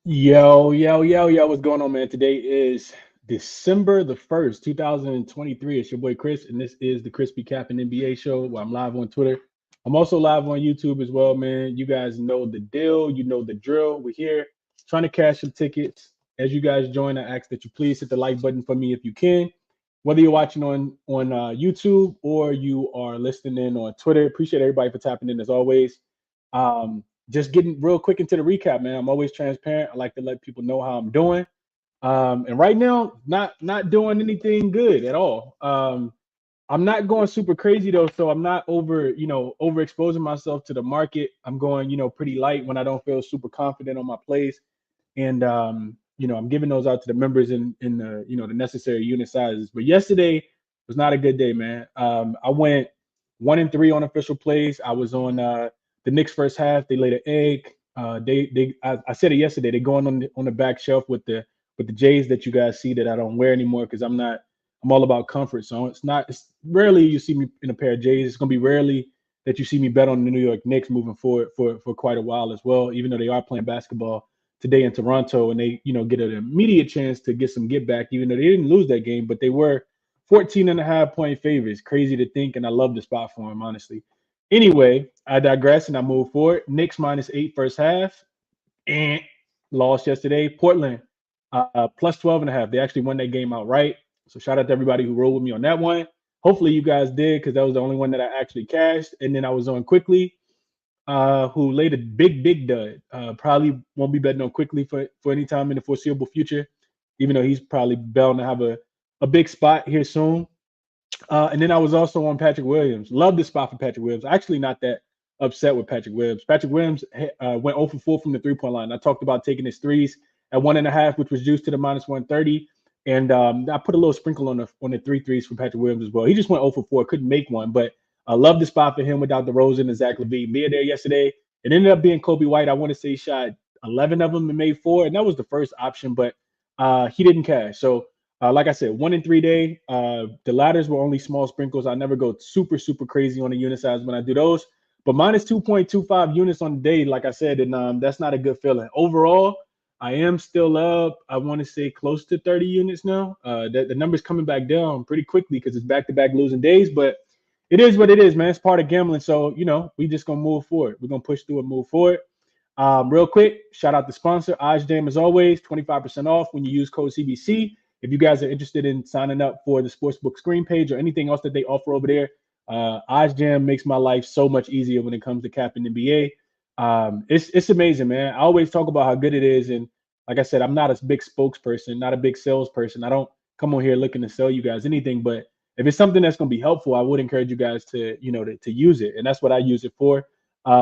Yo, what's going on, man? Today is December the 1st, 2023. It's your boy Chris, and this is the ChrisBeCappinn NBA show where I'm live on Twitter. I'm also live on YouTube as well, man. You guys know the deal. You know the drill. We're here trying to cash some tickets. As you guys join, I ask that you please hit the like button for me if you can. Whether you're watching on YouTube or you are listening in on Twitter, appreciate everybody for tapping in as always. Just getting real quick into the recap, man. I'm always transparent. I like to let people know how I'm doing. And right now, not doing anything good at all. I'm not going super crazy though, so I'm not overexposing myself to the market. I'm going, pretty light when I don't feel super confident on my plays. And I'm giving those out to the members in the the necessary unit sizes. But yesterday was not a good day, man. I went 1-3 on official plays. I was on the Knicks first half. They laid an egg. I said it yesterday. They're going on the back shelf with the J's that you guys see that I don't wear anymore because I'm all about comfort. So it's rarely you see me in a pair of J's. It's gonna be rarely that you see me bet on the New York Knicks moving forward for quite a while as well, even though they are playing basketball today in Toronto and they, get an immediate chance to get some get back, even though they didn't lose that game, but they were 14.5 point favorites. Crazy to think, and I love the spot for them, honestly. Anyway, I digress and I move forward. Knicks -8 first half and lost yesterday. Portland plus 12.5. They actually won that game outright. So shout out to everybody who rolled with me on that one. Hopefully you guys did because that was the only one that I actually cashed. And then I was on Quickly, who laid a big dud. Probably won't be betting on Quickly for any time in the foreseeable future, even though he's probably bound to have a big spot here soon. And then I was also on Patrick Williams. Love the spot for Patrick Williams. Actually, not that upset with Patrick Williams. Patrick Williams went 0 for 4 from the 3-point line. I talked about taking his threes at 1.5, which was juiced to the -130. And I put a little sprinkle on the three threes for Patrick Williams as well. He just went 0 for 4, couldn't make one, but I love the spot for him without DeRozan and Zach LaVine being there yesterday. It ended up being Kobe White. I want to say he shot 11 of them and made 4, and that was the first option, but he didn't cash. So like I said, 1-3 day. The ladders were only small sprinkles. I never go super crazy on the unit size when I do those. But minus 2.25 units on the day, like I said, and that's not a good feeling. Overall, I am still up. I want to say close to 30 units now. The number's coming back down pretty quickly because it's back-to-back losing days. But it is what it is, man. It's part of gambling. So, we just going to move forward. We're going to push through and move forward. Real quick, shout out the sponsor, OddsJam, as always, 25% off when you use code CBC. If you guys are interested in signing up for the Sportsbook screen page or anything else that they offer over there, OddsJam makes my life so much easier when it comes to capping NBA. It's amazing, man. I always talk about how good it is, and like I said, I'm not a big spokesperson, not a big salesperson. I don't come on here looking to sell you guys anything, but if it's something that's going to be helpful, I would encourage you guys to to use it, and that's what I use it for.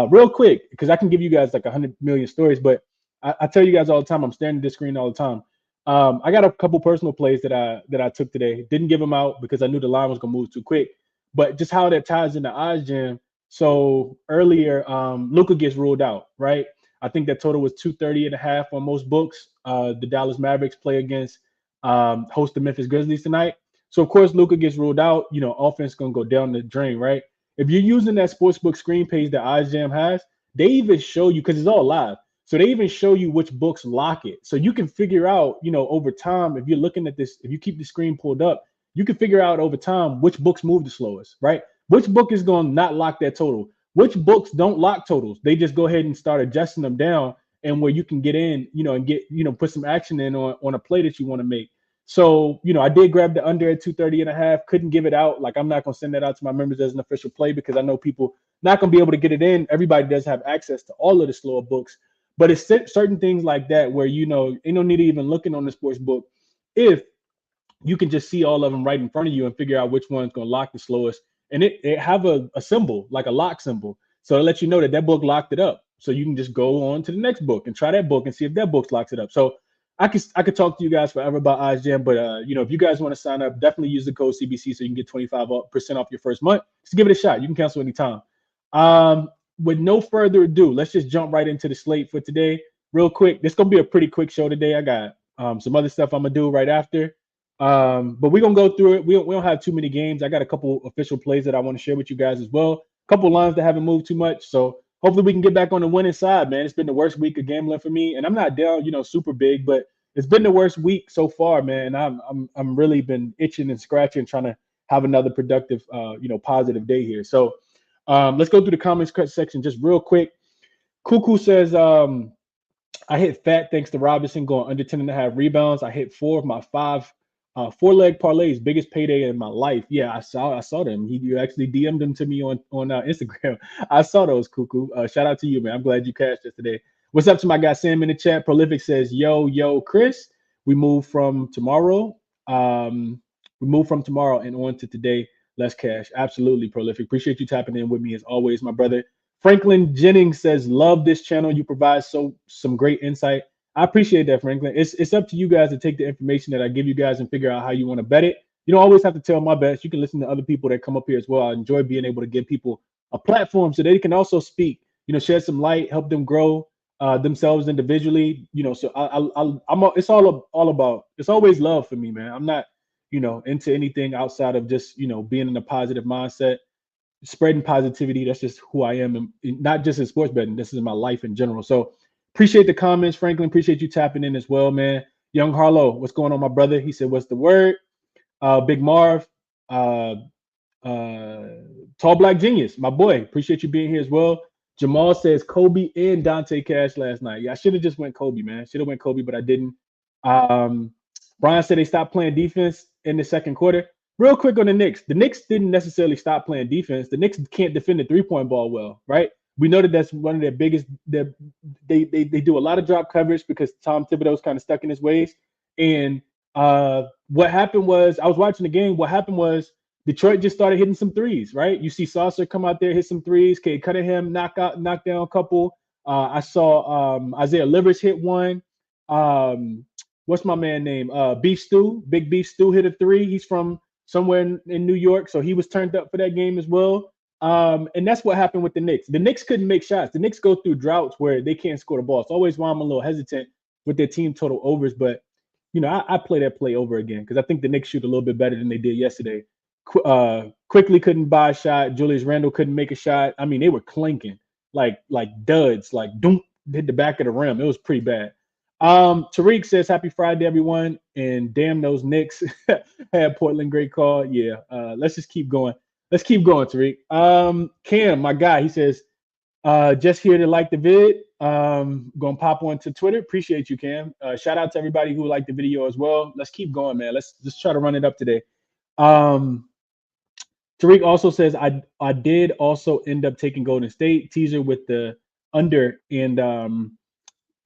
Real quick, because I can give you guys like 100 million stories, but I tell you guys all the time, I'm staring at this screen all the time. I got a couple personal plays that I took today. Didn't give them out because I knew the line was gonna move too quick. But just how that ties into OddsJam. So earlier, Luka gets ruled out, right? I think that total was 230.5 on most books. The Dallas Mavericks play against host the Memphis Grizzlies tonight. So of course Luka gets ruled out. Offense gonna go down the drain, right? If you're using that sportsbook screen page that OddsJam has, they even show you because it's all live. So they even show you which books lock it. So you can figure out, over time, if you're looking at this, if you keep the screen pulled up, you can figure out over time which books move the slowest, right? Which book is going to not lock that total? Which books don't lock totals? They just go ahead and start adjusting them down and where you can get in, and get, put some action in on a play that you want to make. So, I did grab the under at 230.5, couldn't give it out. Like, I'm not going to send that out to my members as an official play because I know people not going to be able to get it in. Everybody does have access to all of the slower books. But it's certain things like that where, ain't no need to even looking on the sports book if you can just see all of them right in front of you and figure out which one's going to lock the slowest. And it have a symbol, like a lock symbol. So to let you know that book locked it up. So you can just go on to the next book and try that book and see if that book locks it up. So I could talk to you guys forever about OddsJam, but if you guys want to sign up, definitely use the code CBC so you can get 25% off your first month. Just give it a shot. You can cancel anytime. With no further ado, let's just jump right into the slate for today. Real quick, this is gonna be a pretty quick show today. I got some other stuff I'm gonna do right after. But we're gonna go through it. We don't have too many games. I got a couple official plays that I want to share with you guys as well. A couple lines that haven't moved too much. So hopefully we can get back on the winning side, man. It's been the worst week of gambling for me, and I'm not down, super big, but it's been the worst week so far, man. I'm really been itching and scratching, trying to have another productive, positive day here. So, let's go through the comments section just real quick. Cuckoo says, I hit fat thanks to Robinson going under 10.5 rebounds. I hit 4 of my 5 4-leg parlays, biggest payday in my life. Yeah, I saw them. You actually DM'd them to me on Instagram. I saw those, Cuckoo. Shout out to you, man. I'm glad you cashed it today. What's up to my guy Sam in the chat? Prolific says, yo, Chris. We move from tomorrow. And on to today. Let's cash. Absolutely, Prolific. Appreciate you tapping in with me as always, my brother. Franklin Jennings says, love this channel. You provide some great insight. I appreciate that, Franklin. It's up to you guys to take the information that I give you guys and figure out how you want to bet it. You don't always have to tell my bets. You can listen to other people that come up here as well. I enjoy being able to give people a platform so they can also speak, shed some light, help them grow themselves individually. So it's it's always love for me, man. I'm not, into anything outside of just, being in a positive mindset, spreading positivity. That's just who I am, and not just in sports betting. This is my life in general. So appreciate the comments, Franklin. Appreciate you tapping in as well, man. Young Harlow, what's going on, my brother? He said, what's the word? Big Marv, Tall Black Genius, my boy. Appreciate you being here as well. Jamal says Kobe and Dante Cash last night. Yeah, I should have just went Kobe, man. Should have went Kobe, but I didn't. Brian said they stopped playing defense in the second quarter. Real quick on the Knicks. The Knicks didn't necessarily stop playing defense. The Knicks can't defend the three-point ball well, right? We know that that's one of their biggest. They do a lot of drop coverage because Tom Thibodeau's kind of stuck in his ways. And what happened was, I was watching the game. What happened was Detroit just started hitting some threes, right? You see Saucer come out there, hit some threes. Cade Cunningham knock down a couple. I saw Isaiah Livers hit one. What's my man name? Beef Stew. Big Beef Stew hit a three. He's from somewhere in New York, so he was turned up for that game as well. And that's what happened with the Knicks. The Knicks couldn't make shots. The Knicks go through droughts where they can't score the ball. It's always why I'm a little hesitant with their team total overs. But, I play that play over again because I think the Knicks shoot a little bit better than they did yesterday. Quickly couldn't buy a shot. Julius Randle couldn't make a shot. I mean, they were clinking like duds, like doom, hit the back of the rim. It was pretty bad. Tariq says, happy Friday, everyone. And damn, those Knicks had Portland. Great call. Yeah. Let's just keep going. Let's keep going, Tariq. Cam, my guy, he says, just here to like the vid. Gonna pop onto Twitter. Appreciate you, Cam. Shout out to everybody who liked the video as well. Let's keep going, man. Let's just try to run it up today. Tariq also says, I did also end up taking Golden State teaser with the under and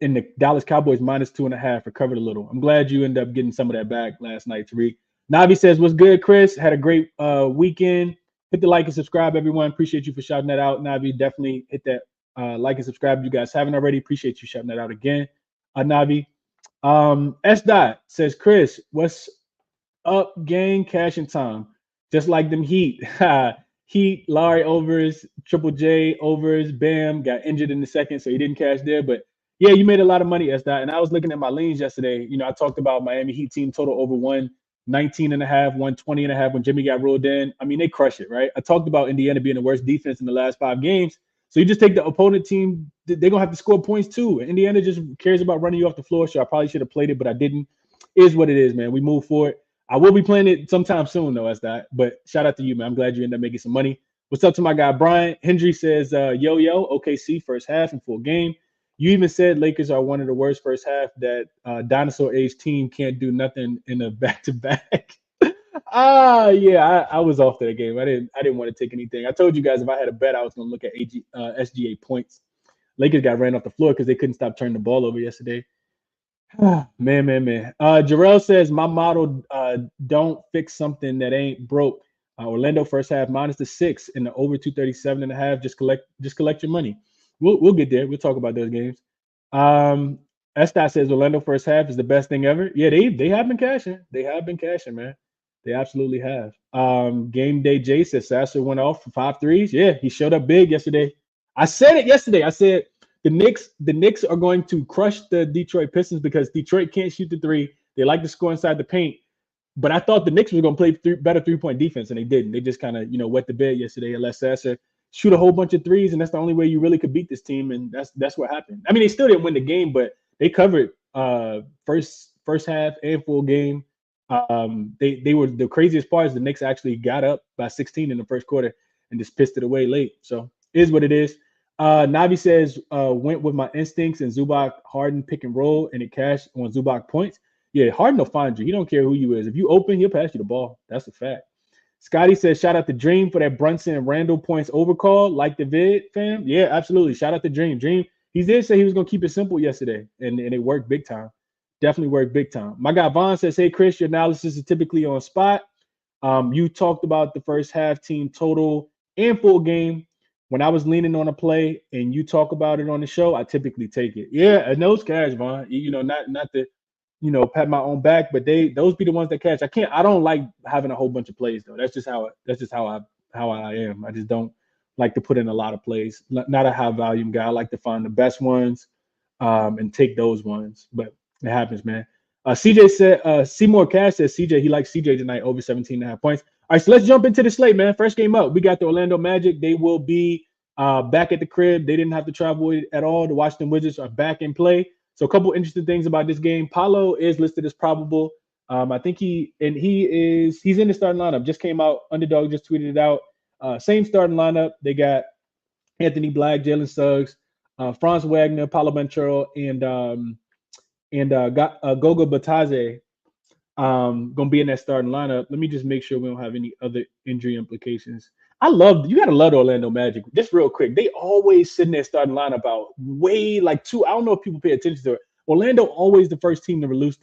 in the Dallas Cowboys -2.5 recovered a little. I'm glad you ended up getting some of that back last night, Tariq. Navi says, what's good, Chris? Had a great weekend. Hit the like and subscribe, everyone. Appreciate you for shouting that out. Navi, definitely hit that like and subscribe if you guys haven't already. Appreciate you shouting that out again, Navi. S. Dot says, Chris, what's up, gang? Cash and time. Just like them Heat. Heat, Larry overs, Triple J overs, Bam, got injured in the second, so he didn't cash there. But yeah, you made a lot of money, S. Dot. And I was looking at my leans yesterday. I talked about Miami Heat team total over 119.5, 120.5 when Jimmy got ruled in. I mean, they crush it, right? I talked about Indiana being the worst defense in the last 5 games. So you just take the opponent team, they're going to have to score points too. Indiana just cares about running you off the floor. So I probably should have played it, but I didn't. It is what it is, man. We move forward. I will be playing it sometime soon, though, as that. But shout out to you, man. I'm glad you ended up making some money. What's up to my guy, Brian? Hendry says, yo, OKC first half and full game. You even said Lakers are one of the worst first half, that dinosaur age team can't do nothing in a back-to-back. Yeah, I was off that game. I didn't want to take anything. I told you guys if I had a bet, I was going to look at SGA points. Lakers got ran off the floor because they couldn't stop turning the ball over yesterday. Man. Jarrell says, my model don't fix something that ain't broke. Orlando first half -6 in the over 237.5. Just collect your money. We'll get there. We'll talk about those games. Estat says Orlando first half is the best thing ever. Yeah, they have been cashing. They have been cashing, man. They absolutely have. Game Day Jay says Sasser went off for 5 threes. Yeah, he showed up big yesterday. I said it yesterday. I said the Knicks are going to crush the Detroit Pistons because Detroit can't shoot the three. They like to score inside the paint. But I thought the Knicks were going to play better three-point defense, and they didn't. They just kind of, wet the bed yesterday and let Sasser shoot a whole bunch of threes, and that's the only way you really could beat this team. And that's what happened. I mean, they still didn't win the game, but they covered first half and full game. They were the craziest part is the Knicks actually got up by 16 in the first quarter and just pissed it away late. So it is what it is. Navi says went with my instincts and Zubac Harden pick and roll and it cashed on Zubac points. Yeah, Harden will find you. He don't care who you is. If you open, he'll pass you the ball. That's a fact. Scotty says, shout out to Dream for that Brunson and Randall points overcall. Like the vid, fam. Yeah, absolutely. Shout out to Dream. Dream, he did say he was going to keep it simple yesterday, and it worked big time. Definitely worked big time. My guy Vaughn says, hey, Chris, your analysis is typically on spot. You talked about the first half team total and full game. When I was leaning on a play and you talk about it on the show, I typically take it. Yeah, and those cash, Vaughn. You know, not to, pat my own back, but those be the ones that catch. I don't like having a whole bunch of plays though. That's just how I am. I just don't like to put in a lot of plays. Not a high volume guy. I like to find the best ones and take those ones. But it happens, man. CJ said Seymour Cash says CJ, he likes CJ tonight over 17.5 points. All right, so let's jump into the slate, man. First game up, we got the Orlando Magic. They will be back at the crib. They didn't have to travel at all. The Washington Wizards are back in play. So a couple interesting things about this game. Paolo is listed as probable. I think he's in the starting lineup. Just came out. Underdog just tweeted it out. Same starting lineup. They got Anthony Black, Jalen Suggs, Franz Wagner, Paolo Banchero, and Goga Batadze gonna be in that starting lineup. Let me just make sure we don't have any other injury implications. You gotta love the Orlando Magic. Just real quick, they always sit in their starting lineup out way like two. I don't know if people pay attention to it. Orlando always the first team to release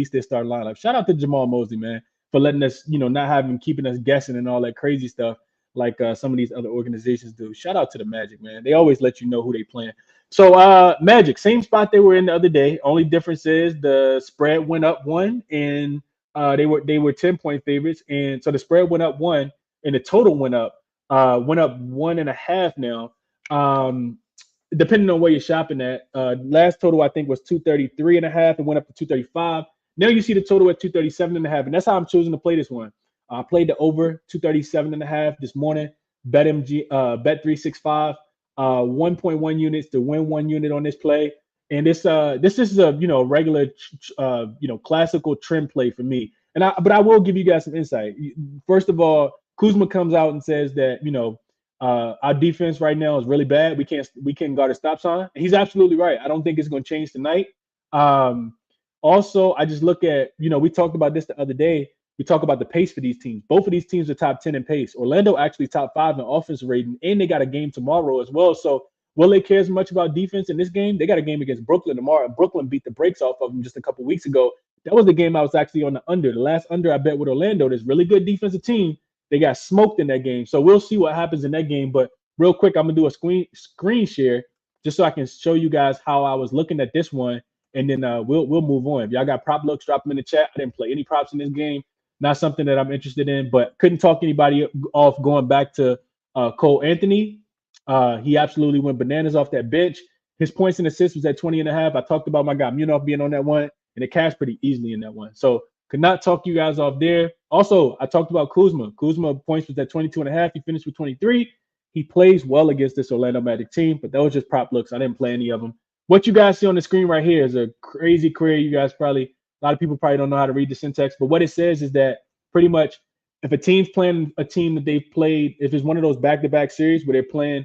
their starting lineup. Shout out to Jamal Mosley, man, for letting us, not keeping us guessing and all that crazy stuff like some of these other organizations do. Shout out to the Magic, man. They always let you know who they playing. So Magic, same spot they were in the other day. Only difference is the spread went up 1 and they were 10-point favorites. And so the spread went up 1 and the total went up 1.5 now. Depending on where you're shopping at. Last total I think was 233.5 and went up to 235. Now you see the total at 237.5, and that's how I'm choosing to play this one. I played the over 237.5 this morning. Bet 365. 1.1 units to win 1 unit on this play, and this is a regular classical trend play for me. But I will give you guys some insight. First of all, Kuzma comes out and says that our defense right now is really bad. We can't guard a stop sign. And he's absolutely right. I don't think it's going to change tonight. Also, I just look at we talked about this the other day. We talk about the pace for these teams. Both of these teams are top 10 in pace. Orlando actually top 5 in offensive rating, and they got a game tomorrow as well. So will they care as much about defense in this game? They got a game against Brooklyn tomorrow. Brooklyn beat the brakes off of them just a couple weeks ago. That was the game I was actually on the under. The last under I bet with Orlando. This really good defensive team. They got smoked in that game. So we'll see what happens in that game. But real quick, I'm going to do a screen share just so I can show you guys how I was looking at this one. And then we'll move on. If y'all got prop looks, drop them in the chat. I didn't play any props in this game. Not something that I'm interested in, but couldn't talk anybody off going back to Cole Anthony. He absolutely went bananas off that bench. His points and assists was at 20.5. I talked about my guy Munaf being on that one, and it cashed pretty easily in that one. So could not talk you guys off there. Also, I talked about Kuzma. Kuzma points was at 22.5. He finished with 23. He plays well against this Orlando Magic team, but that was just prop looks. I didn't play any of them. What you guys see on the screen right here is a crazy query. You guys probably a lot of people probably don't know how to read the syntax, but what it says is that pretty much if a team's playing a team that they've played, if it's one of those back-to-back series where they're playing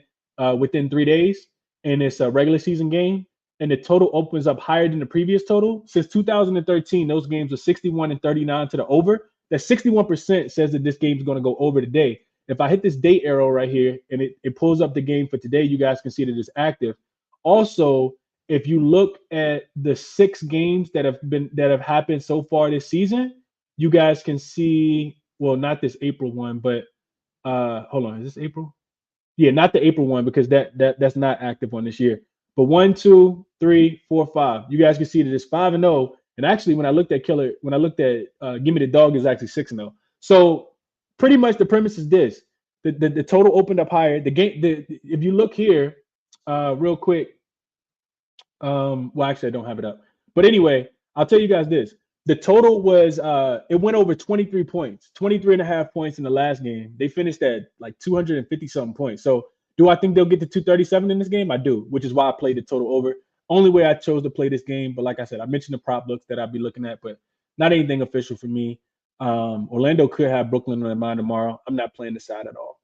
within 3 days and it's a regular season game and the total opens up higher than the previous total, since 2013, those games are 61 and 39 to the over. That 61% says that this game is going to go over today. If I hit this date arrow right here and it pulls up the game for today, you guys can see that it's active. Also, if you look at the 6 games that have happened so far this season, you guys can see, well, not this April one, but hold on, is this April? Yeah, not the April one because that's not active on this year. But 1, 2, 3, 4, 5. You guys can see that it's 5-0. And actually, when I looked at Give Me the Dog is actually 6-0. So pretty much the premise is this: the total opened up higher. The game, if you look here, real quick. Well, actually, I don't have it up. But anyway, I'll tell you guys this. The total was, it went over 23 points, 23.5 points in the last game. They finished at like 250-something points. So Do I think they'll get to 237 in this game? I do, which is why I played the total over. Only way I chose to play this game. But like I said, I mentioned the prop books that I'll be looking at, but not anything official for me. Orlando could have Brooklyn on their mind tomorrow. I'm not playing the side at all.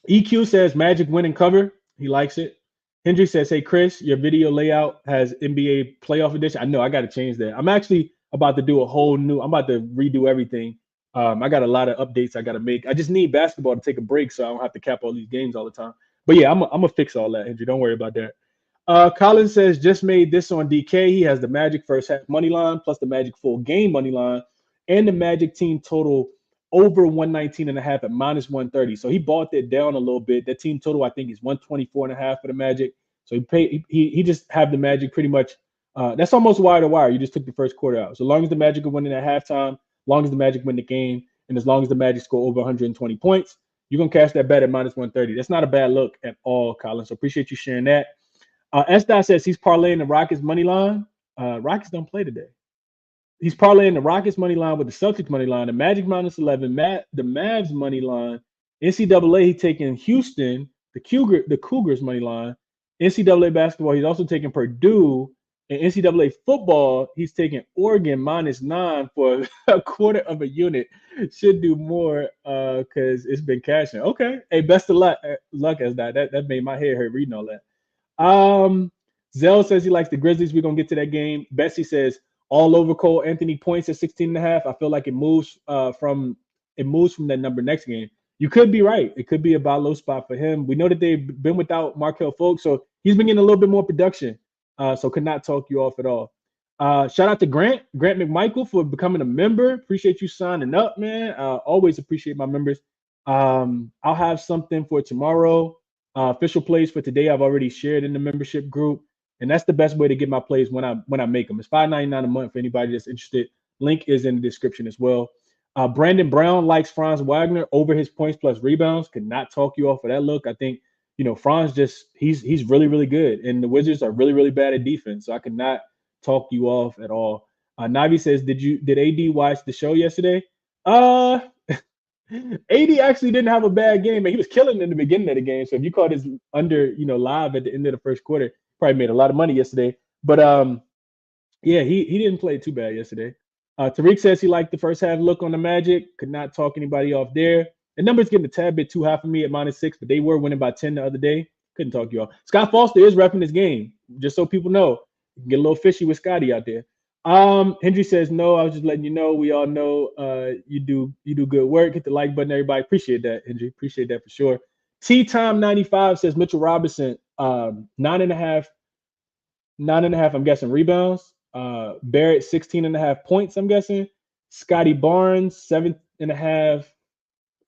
EQ says Magic win and cover. He likes it. Hendry says, hey, Chris, your video layout has NBA playoff edition. I know I got to change that. I'm actually about to do I'm about to redo everything. I got a lot of updates I got to make. I just need basketball to take a break so I don't have to cap all these games all the time. But yeah, I'm going to fix all that, Hendry. Don't worry about that. Colin says, just made this on DK. He has the Magic first half money line plus the Magic full game money line and the Magic team total over 119.5 at minus 130. So he bought that down a little bit. That team total, I think, is 124.5 for the Magic. So he just have the Magic pretty much. That's almost wire to wire. You just took the first quarter out. So long as the Magic are winning at halftime, long as the Magic win the game, and as long as the Magic score over 120 points, you're going to cash that bet at minus 130. That's not a bad look at all, Colin. So appreciate you sharing that. S-Dot says he's parlaying the Rockets money line. Rockets don't play today. He's parlaying the Rockets money line with the Celtics money line, the Magic minus 11, the Mavs money line, NCAA, he's taking Houston, the Cougars money line, NCAA basketball, he's also taking Purdue, and NCAA football, he's taking Oregon minus 9 for a quarter of a unit. Should do more because it's been cashing. Okay. Hey, best of luck as that made my head hurt reading all that. Zell says he likes the Grizzlies. We're going to get to that game. Betsy says, all over Cole Anthony points at 16.5. I feel like it moves from that number next game. You could be right. It could be a buy low spot for him. We know that they've been without Markelle Fultz, so he's been getting a little bit more production. So could not talk you off at all. Shout out to Grant McMichael for becoming a member. Appreciate you signing up, man. Always appreciate my members. I'll have something for tomorrow. Official plays for today I've already shared in the membership group. And that's the best way to get my plays when I make them. It's $5.99 a month for anybody that's interested. Link is in the description as well. Brandon Brown likes Franz Wagner over his points plus rebounds. Could not talk you off of that look. I think, Franz he's really, really good. And the Wizards are really, really bad at defense. So I could not talk you off at all. Navi says, did AD watch the show yesterday? AD actually didn't have a bad game. And he was killing in the beginning of the game. So if you caught his under, live at the end of the first quarter, probably made a lot of money yesterday. But yeah, he didn't play too bad yesterday. Tariq says he liked the first half look on the Magic. Could not talk anybody off there. The number's getting a tad bit too high for me at -6, but they were winning by 10 the other day. Couldn't talk you off. Scott Foster is repping this game, just so people know. You can get a little fishy with Scotty out there. Hendry says no. I was just letting you know. We all know you do good work. Hit the like button, everybody. Appreciate that, Hendry. Appreciate that for sure. T-Time 95 says Mitchell Robinson 9.5. I'm guessing rebounds. Barrett 16.5 points. I'm guessing. Scotty Barnes 7.5.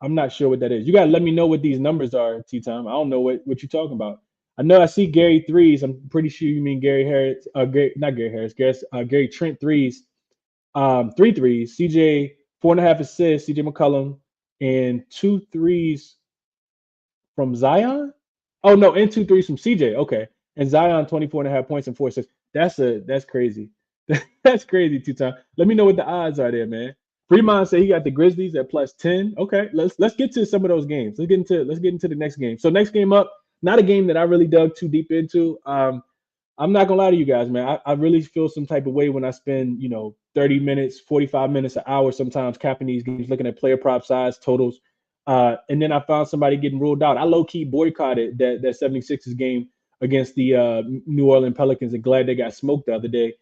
I'm not sure what that is. You gotta let me know what these numbers are, T-Time. I don't know what you're talking about. I know I see Gary threes. I'm pretty sure you mean Gary Harris. Not Gary Harris. Gary Trent threes. 3 threes. CJ 4.5 assists. CJ McCollum and 2 threes from Zion. Oh no, and 2 threes from CJ. Okay, and Zion 24.5 points and 4 assists. That's crazy. That's crazy, T-Time. Let me know what the odds are there, man. Fremont said he got the Grizzlies at +10. Okay, let's get to some of those games. Let's get into the next game. So next game up, not a game that I really dug too deep into. I'm not gonna lie to you guys, man. I really feel some type of way when I spend 30 minutes, 45 minutes, an hour sometimes capping these games, looking at player prop size, totals. And then I found somebody getting ruled out. I low-key boycotted that 76ers game against the New Orleans Pelicans and glad they got smoked the other day.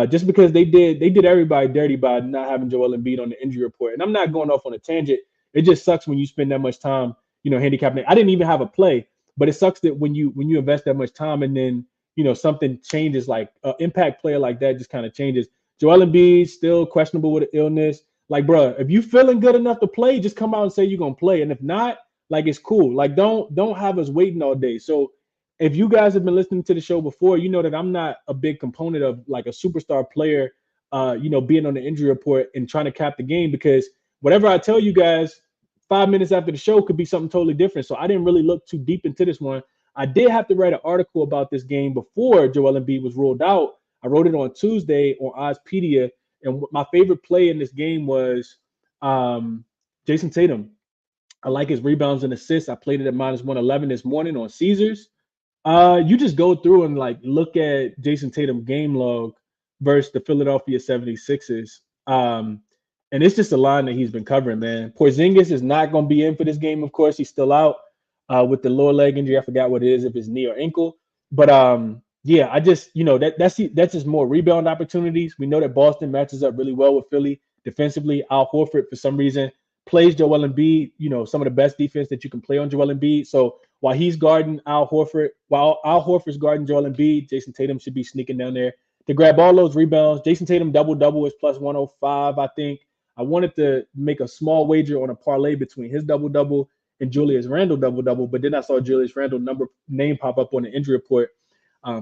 Just because they did everybody dirty by not having Joel Embiid on the injury report. And I'm not going off on a tangent. It just sucks when you spend that much time, handicapping. I didn't even have a play, but it sucks that when you invest that much time and then, something changes, like an impact player like that just kind of changes. Joel Embiid still questionable with an illness. Like, bro, if you feeling good enough to play, just come out and say you're going to play. And if not, like, it's cool. Like, don't have us waiting all day. So if you guys have been listening to the show before, you know that I'm not a big component of like a superstar player, being on the injury report and trying to cap the game, because whatever I tell you guys 5 minutes after the show could be something totally different. So I didn't really look too deep into this one. I did have to write an article about this game before Joel Embiid was ruled out. I wrote it on Tuesday on Ozpedia, and my favorite play in this game was Jason Tatum. I like his rebounds and assists. I played it at -111 this morning on Caesars. You just go through and like look at Jason Tatum game log versus the Philadelphia 76ers. And it's just a line that he's been covering, man. Porzingis is not going to be in for this game, of course. He's still out with the lower leg injury. I forgot what it is, if it's knee or ankle. But yeah, I just, that's just more rebound opportunities. We know that Boston matches up really well with Philly defensively. Al Horford, for some reason, plays Joel Embiid, some of the best defense that you can play on Joel Embiid. So while he's guarding Al Horford, while Al Horford's guarding Joel Embiid, Jason Tatum should be sneaking down there to grab all those rebounds. Jason Tatum double-double is plus 105, I think. I wanted to make a small wager on a parlay between his double-double and Julius Randle double-double, but then I saw Julius Randle name pop up on the injury report.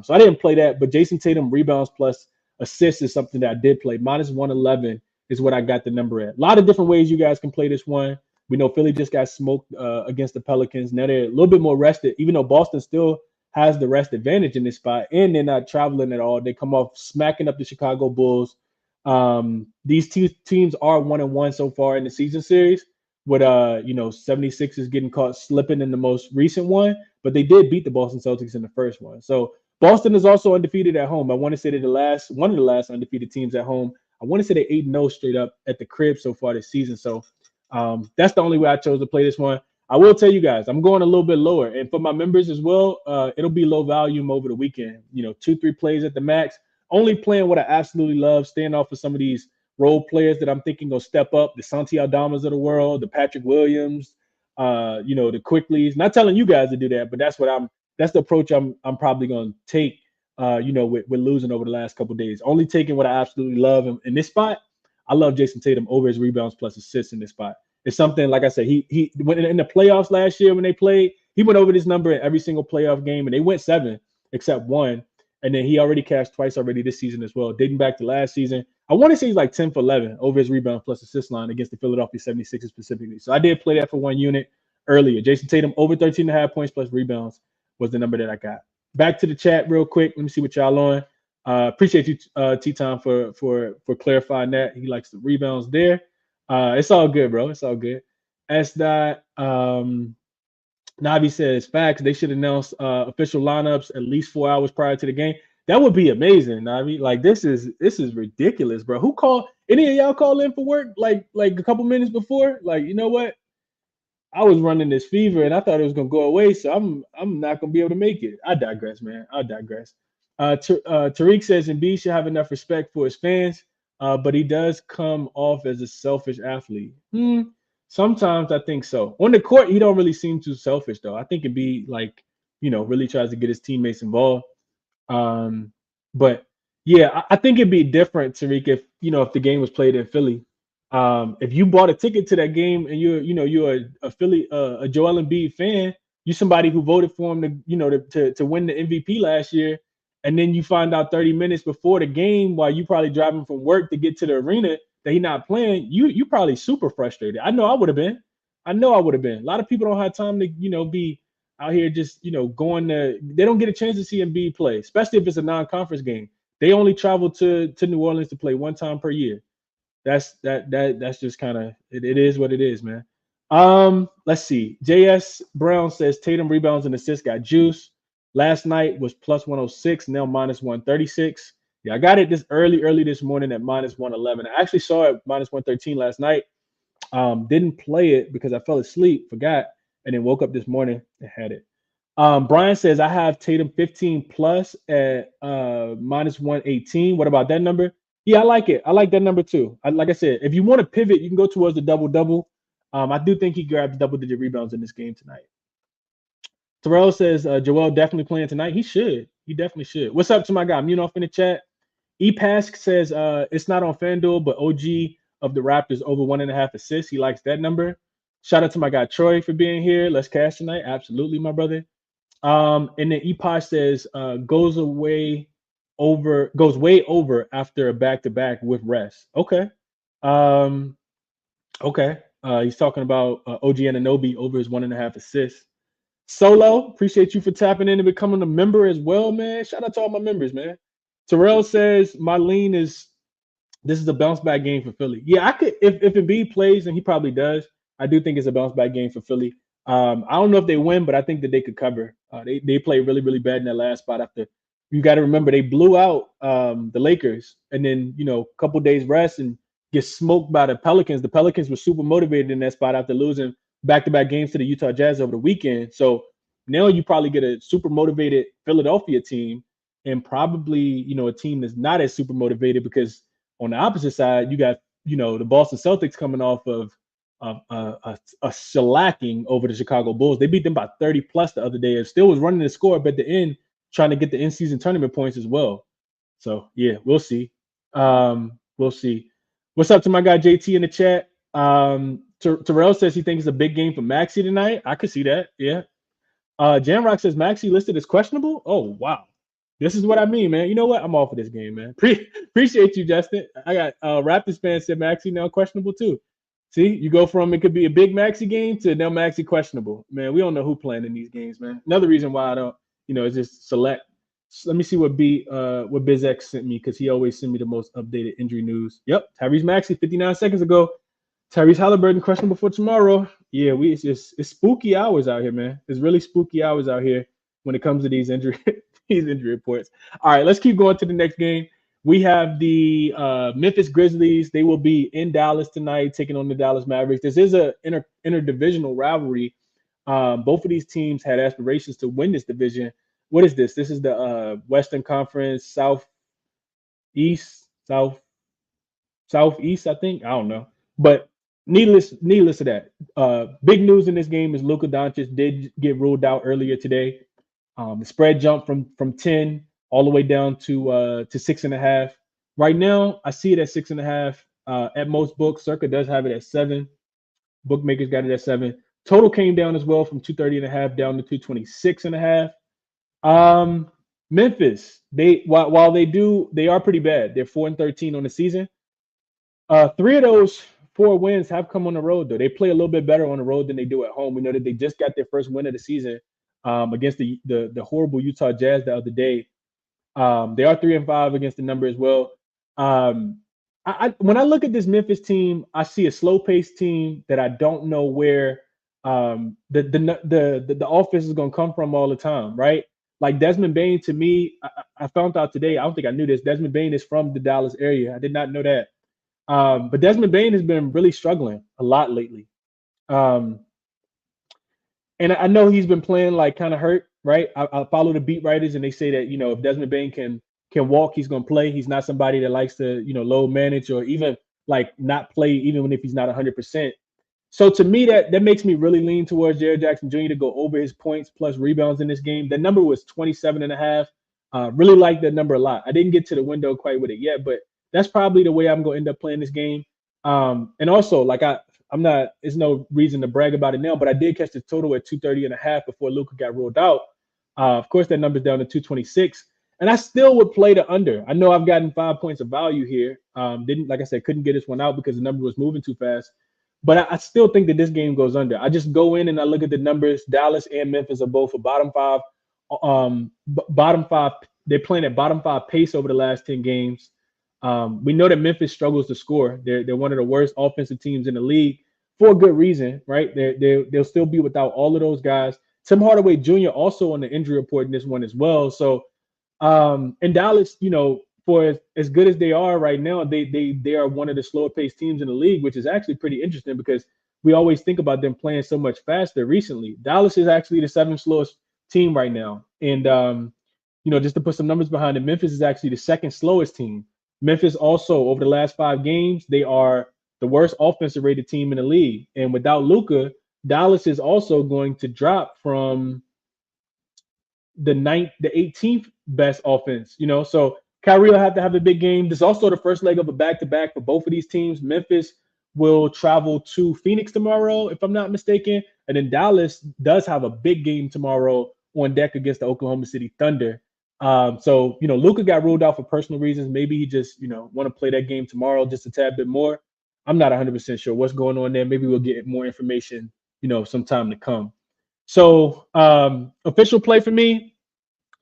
So I didn't play that, but Jason Tatum rebounds plus assists is something that I did play. -111 is what I got the number at. A lot of different ways you guys can play this one. We know Philly just got smoked against the Pelicans. Now they're a little bit more rested, even though Boston still has the rest advantage in this spot, and they're not traveling at all. They come off smacking up the Chicago Bulls. These teams are 1-1 so far in the season series, with 76ers getting caught slipping in the most recent one, but they did beat the Boston Celtics in the first one. So Boston is also undefeated at home. I want to say they're one of the last undefeated teams at home. I want to say they're 8-0 straight up at the crib so far this season. So that's the only way I chose to play this one. I will tell you guys, I'm going a little bit lower. And for my members as well, it'll be low volume over the weekend. 2-3 plays at the max. Only playing what I absolutely love, staying off of some of these role players that I'm thinking will step up, the Santi Aldamas of the world, the Patrick Williams, the Quickleys. Not telling you guys to do that, but that's the approach I'm probably going to take, with losing over the last couple of days. Only taking what I absolutely love in this spot. I love Jason Tatum over his rebounds plus assists in this spot. It's something, like I said, he went in the playoffs last year when they played, he went over this number in every single playoff game, and they went 7 except one. And then he already cashed twice already this season as well, dating back to last season. I want to say he's like 10 for 11 over his rebound plus assist line against the Philadelphia 76ers specifically. So I did play that for one unit earlier. Jason Tatum over 13.5 points plus rebounds was the number that I got. Back to the chat real quick. Let me see what y'all on. Appreciate you, T-Tom, for clarifying that. He likes the rebounds there. It's all good, bro. It's all good. S. Navi says, facts, they should announce official lineups at least 4 hours prior to the game. That would be amazing, Navi. Like, this is ridiculous, bro. Who called? Any of y'all call in for work like a couple minutes before? Like, you know what? I was running this fever and I thought it was gonna go away, so I'm not gonna be able to make it. I digress, man. I digress. Tariq says Embiid should have enough respect for his fans, but he does come off as a selfish athlete. Sometimes I think so. On the court, he don't really seem too selfish, though. I think Embiid, really tries to get his teammates involved. But yeah, I think it'd be different, Tariq, if the game was played in Philly. If you bought a ticket to that game and you're a Philly, a Joel Embiid fan, you're somebody who voted for him to win the MVP last year, and then you find out 30 minutes before the game, while you probably driving from work to get to the arena, that he's not playing, you probably super frustrated. I know I would have been. A lot of people don't have time to be out here just going to. They don't get a chance to see Embiid play, especially if it's a non-conference game. They only travel to New Orleans to play one time per year. That's just kind of it is what it is, man. Let's see. JS Brown says Tatum rebounds and assists got juice. Last night was plus 106, now minus 136. Yeah, I got it this early this morning at minus 111. I actually saw it minus 113 last night. Didn't play it because I fell asleep, forgot, and then woke up this morning and had it. Brian says I have Tatum 15 plus at minus 118. What about that number? Yeah, I like it. I like that number too. Like I said, if you want to pivot, you can go towards the double-double. I do think he grabs double-digit rebounds in this game tonight. Terrell says Joel definitely playing tonight. He should. He definitely should. What's up to my guy? Mute off in the chat. ePask says it's not on FanDuel, but OG of the Raptors over 1.5 assists. He likes that number. Shout out to my guy Troy for being here. Let's cash tonight. Absolutely, my brother. And then ePask says goes way over after a back-to-back with rest. Okay. Okay. He's talking about OG Anunoby over his 1.5 assists. Solo, appreciate you for tapping in and becoming a member as well, man. Shout out to all my members, man. Terrell says my lean is this is a bounce back game for Philly. Yeah, I could if Embiid plays, and he probably does. I do think it's a bounce back game for Philly. I don't know if they win, but I think that they could cover. They played really, really bad in that last spot after. You got to remember they blew out the Lakers, and then a couple days rest and get smoked by the Pelicans. The Pelicans were super motivated in that spot after losing back-to-back games to the Utah Jazz over the weekend. So now you probably get a super motivated Philadelphia team, and probably a team that's not as super motivated, because on the opposite side you got the Boston Celtics coming off of a shellacking over the Chicago Bulls. They beat them by 30 plus the other day. It still was running the score, but at the end, trying to get the in-season tournament points as well. So yeah, we'll see. We'll see. What's up to my guy JT in the chat? Terrell says he thinks it's a big game for Maxey tonight. I could see that. Yeah. Jamrock says Maxey listed as questionable. Oh wow. This is what I mean, man. You know what? I'm all for this game, man. Appreciate you, Justin. I got Raptors fans said Maxey now questionable too. See, you go from it could be a big Maxey game to now Maxey questionable. Man, we don't know who playing in these games, man. Another reason why I don't, it's just select. Let me see what BizX sent me, because he always send me the most updated injury news. Yep, Tyrese Maxey 59 seconds ago. Tyrese Halliburton questionable for tomorrow. Yeah, it's spooky hours out here, man. It's really spooky hours out here when it comes to these injury reports. All right, let's keep going to the next game. We have the Memphis Grizzlies. They will be in Dallas tonight, taking on the Dallas Mavericks. This is a interdivisional rivalry. Both of these teams had aspirations to win this division. What is this? This is the Western Conference Southeast, I think. I don't know. But needless to that, big news in this game is Luka Doncic did get ruled out earlier today. The spread jumped from 10 all the way down to 6.5. Right now, I see it at 6.5. At most books, Circa does have it at 7. Bookmakers got it at 7. Total came down as well from 230.5 down to 226.5. Memphis, while they are pretty bad. They're 4-13 on the season. 3 of those 4 wins have come on the road, though. They play a little bit better on the road than they do at home. We know that they just got their first win of the season against the horrible Utah Jazz the other day. They are 3-5 against the number as well. When I look at this Memphis team, I see a slow-paced team that I don't know where the offense is going to come from all the time, right? Like Desmond Bane, to me, I found out today, I don't think I knew this, Desmond Bane is from the Dallas area. I did not know that. But Desmond Bane has been really struggling a lot lately. And I know he's been playing like kind of hurt, right? I follow the beat writers, and they say that, if Desmond Bane can walk, he's going to play. He's not somebody that likes to, low manage or even like not play, even if he's not 100%. So to me, that makes me really lean towards Jaren Jackson Jr. to go over his points plus rebounds in this game. The number was 27.5. Really like that number a lot. I didn't get to the window quite with it yet, but that's probably the way I'm going to end up playing this game. And also, like I'm not, there's no reason to brag about it now, but I did catch the total at 230.5 before Luka got ruled out. Of course, that number's down to 226. And I still would play the under. I know I've gotten 5 points of value here. Like I said, couldn't get this one out because the number was moving too fast. But I still think that this game goes under. I just go in and I look at the numbers. Dallas and Memphis are both a bottom 5. Bottom 5. They're playing at bottom 5 pace over the last 10 games. We know that Memphis struggles to score. They're one of the worst offensive teams in the league for a good reason, right? They'll still be without all of those guys. Tim Hardaway Jr. also on the injury report in this one as well. So, and Dallas, for as good as they are right now, they are one of the slower paced teams in the league, which is actually pretty interesting because we always think about them playing so much faster recently. Dallas is actually the 7th slowest team right now. And, just to put some numbers behind it, Memphis is actually the 2nd slowest team. Memphis also, over the last 5 games, they are the worst offensive rated team in the league. And without Luka, Dallas is also going to drop from the 18th best offense, So Kyrie will have to have a big game. This is also the first leg of a back-to-back for both of these teams. Memphis will travel to Phoenix tomorrow, if I'm not mistaken. And then Dallas does have a big game tomorrow on deck against the Oklahoma City Thunder. So Luka got ruled out for personal reasons. Maybe he just, want to play that game tomorrow just a tad bit more. I'm not 100% sure what's going on there. Maybe we'll get more information, sometime to come. So official play for me,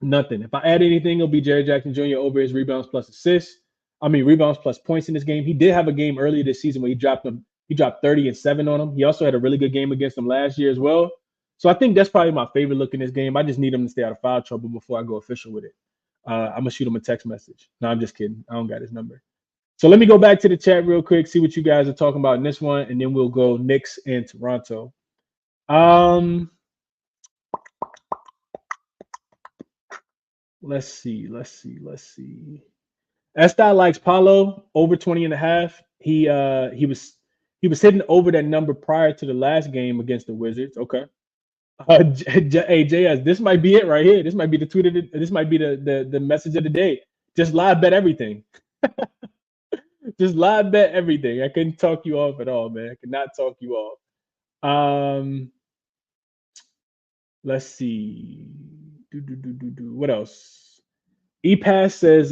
nothing. If I add anything, it'll be Jaren Jackson Jr. over his rebounds plus assists. Rebounds plus points in this game. He did have a game earlier this season where he dropped them He dropped 30 and 7 on him. He also had a really good game against them last year as well. So I think that's probably my favorite look in this game. I just need him to stay out of foul trouble before I go official with it. I'm gonna shoot him a text message. No, I'm just kidding. I don't got his number. So let me go back to the chat real quick, see what you guys are talking about in this one, and then we'll go Knicks and Toronto. Let's see. Estai likes Paulo over 20 and a half. He was hitting over that number prior to the last game against the Wizards. Okay. Hey JS, this might be it right here. This might be the tweet of this might be the message of the day. Just live bet everything. Just live bet everything. I couldn't talk you off at all, man. I could not talk you off. Let's see. What else? E-Pass says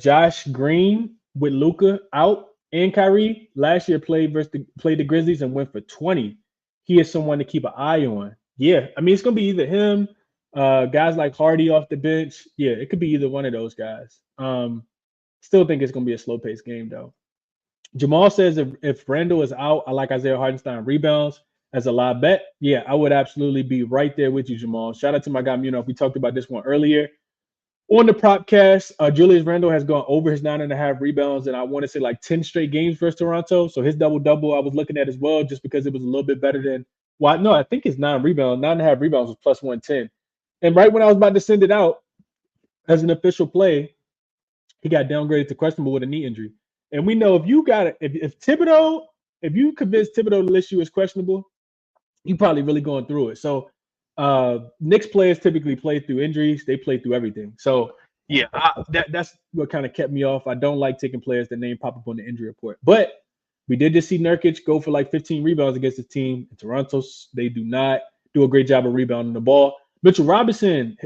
Josh Green with Luka out and Kyrie last year played the Grizzlies and went for 20. He is someone to keep an eye on. Yeah, I mean it's gonna be either him, guys like Hardy off the bench. Yeah, it could be either one of those guys. Still think it's gonna be a slow paced game though. Jamal says if Randall is out, I like Isaiah Hartenstein rebounds as a live bet. Yeah, I would absolutely be right there with you, Jamal. Shout out to my guy Munoz. We talked about this one earlier. On the propcast, Julius Randle has gone over his 9.5 rebounds, and I want to say like 10 straight games versus Toronto. So his double-double I was looking at as well, just because it was a little bit better than no, I think his 9.5 rebounds was plus 110. And right when I was about to send it out as an official play, he got downgraded to questionable with a knee injury. And we know if you got it, if Thibodeau, if you convince Thibodeau to list you as questionable, you probably really going through it. So Knicks players typically play through injuries. They play through everything. So yeah, that's what kind of kept me off. I don't like taking players that name pop up on the injury report. But we did just see Nurkic go for like 15 rebounds against his team. In Toronto, they do not do a great job of rebounding the ball. Mitchell Robinson,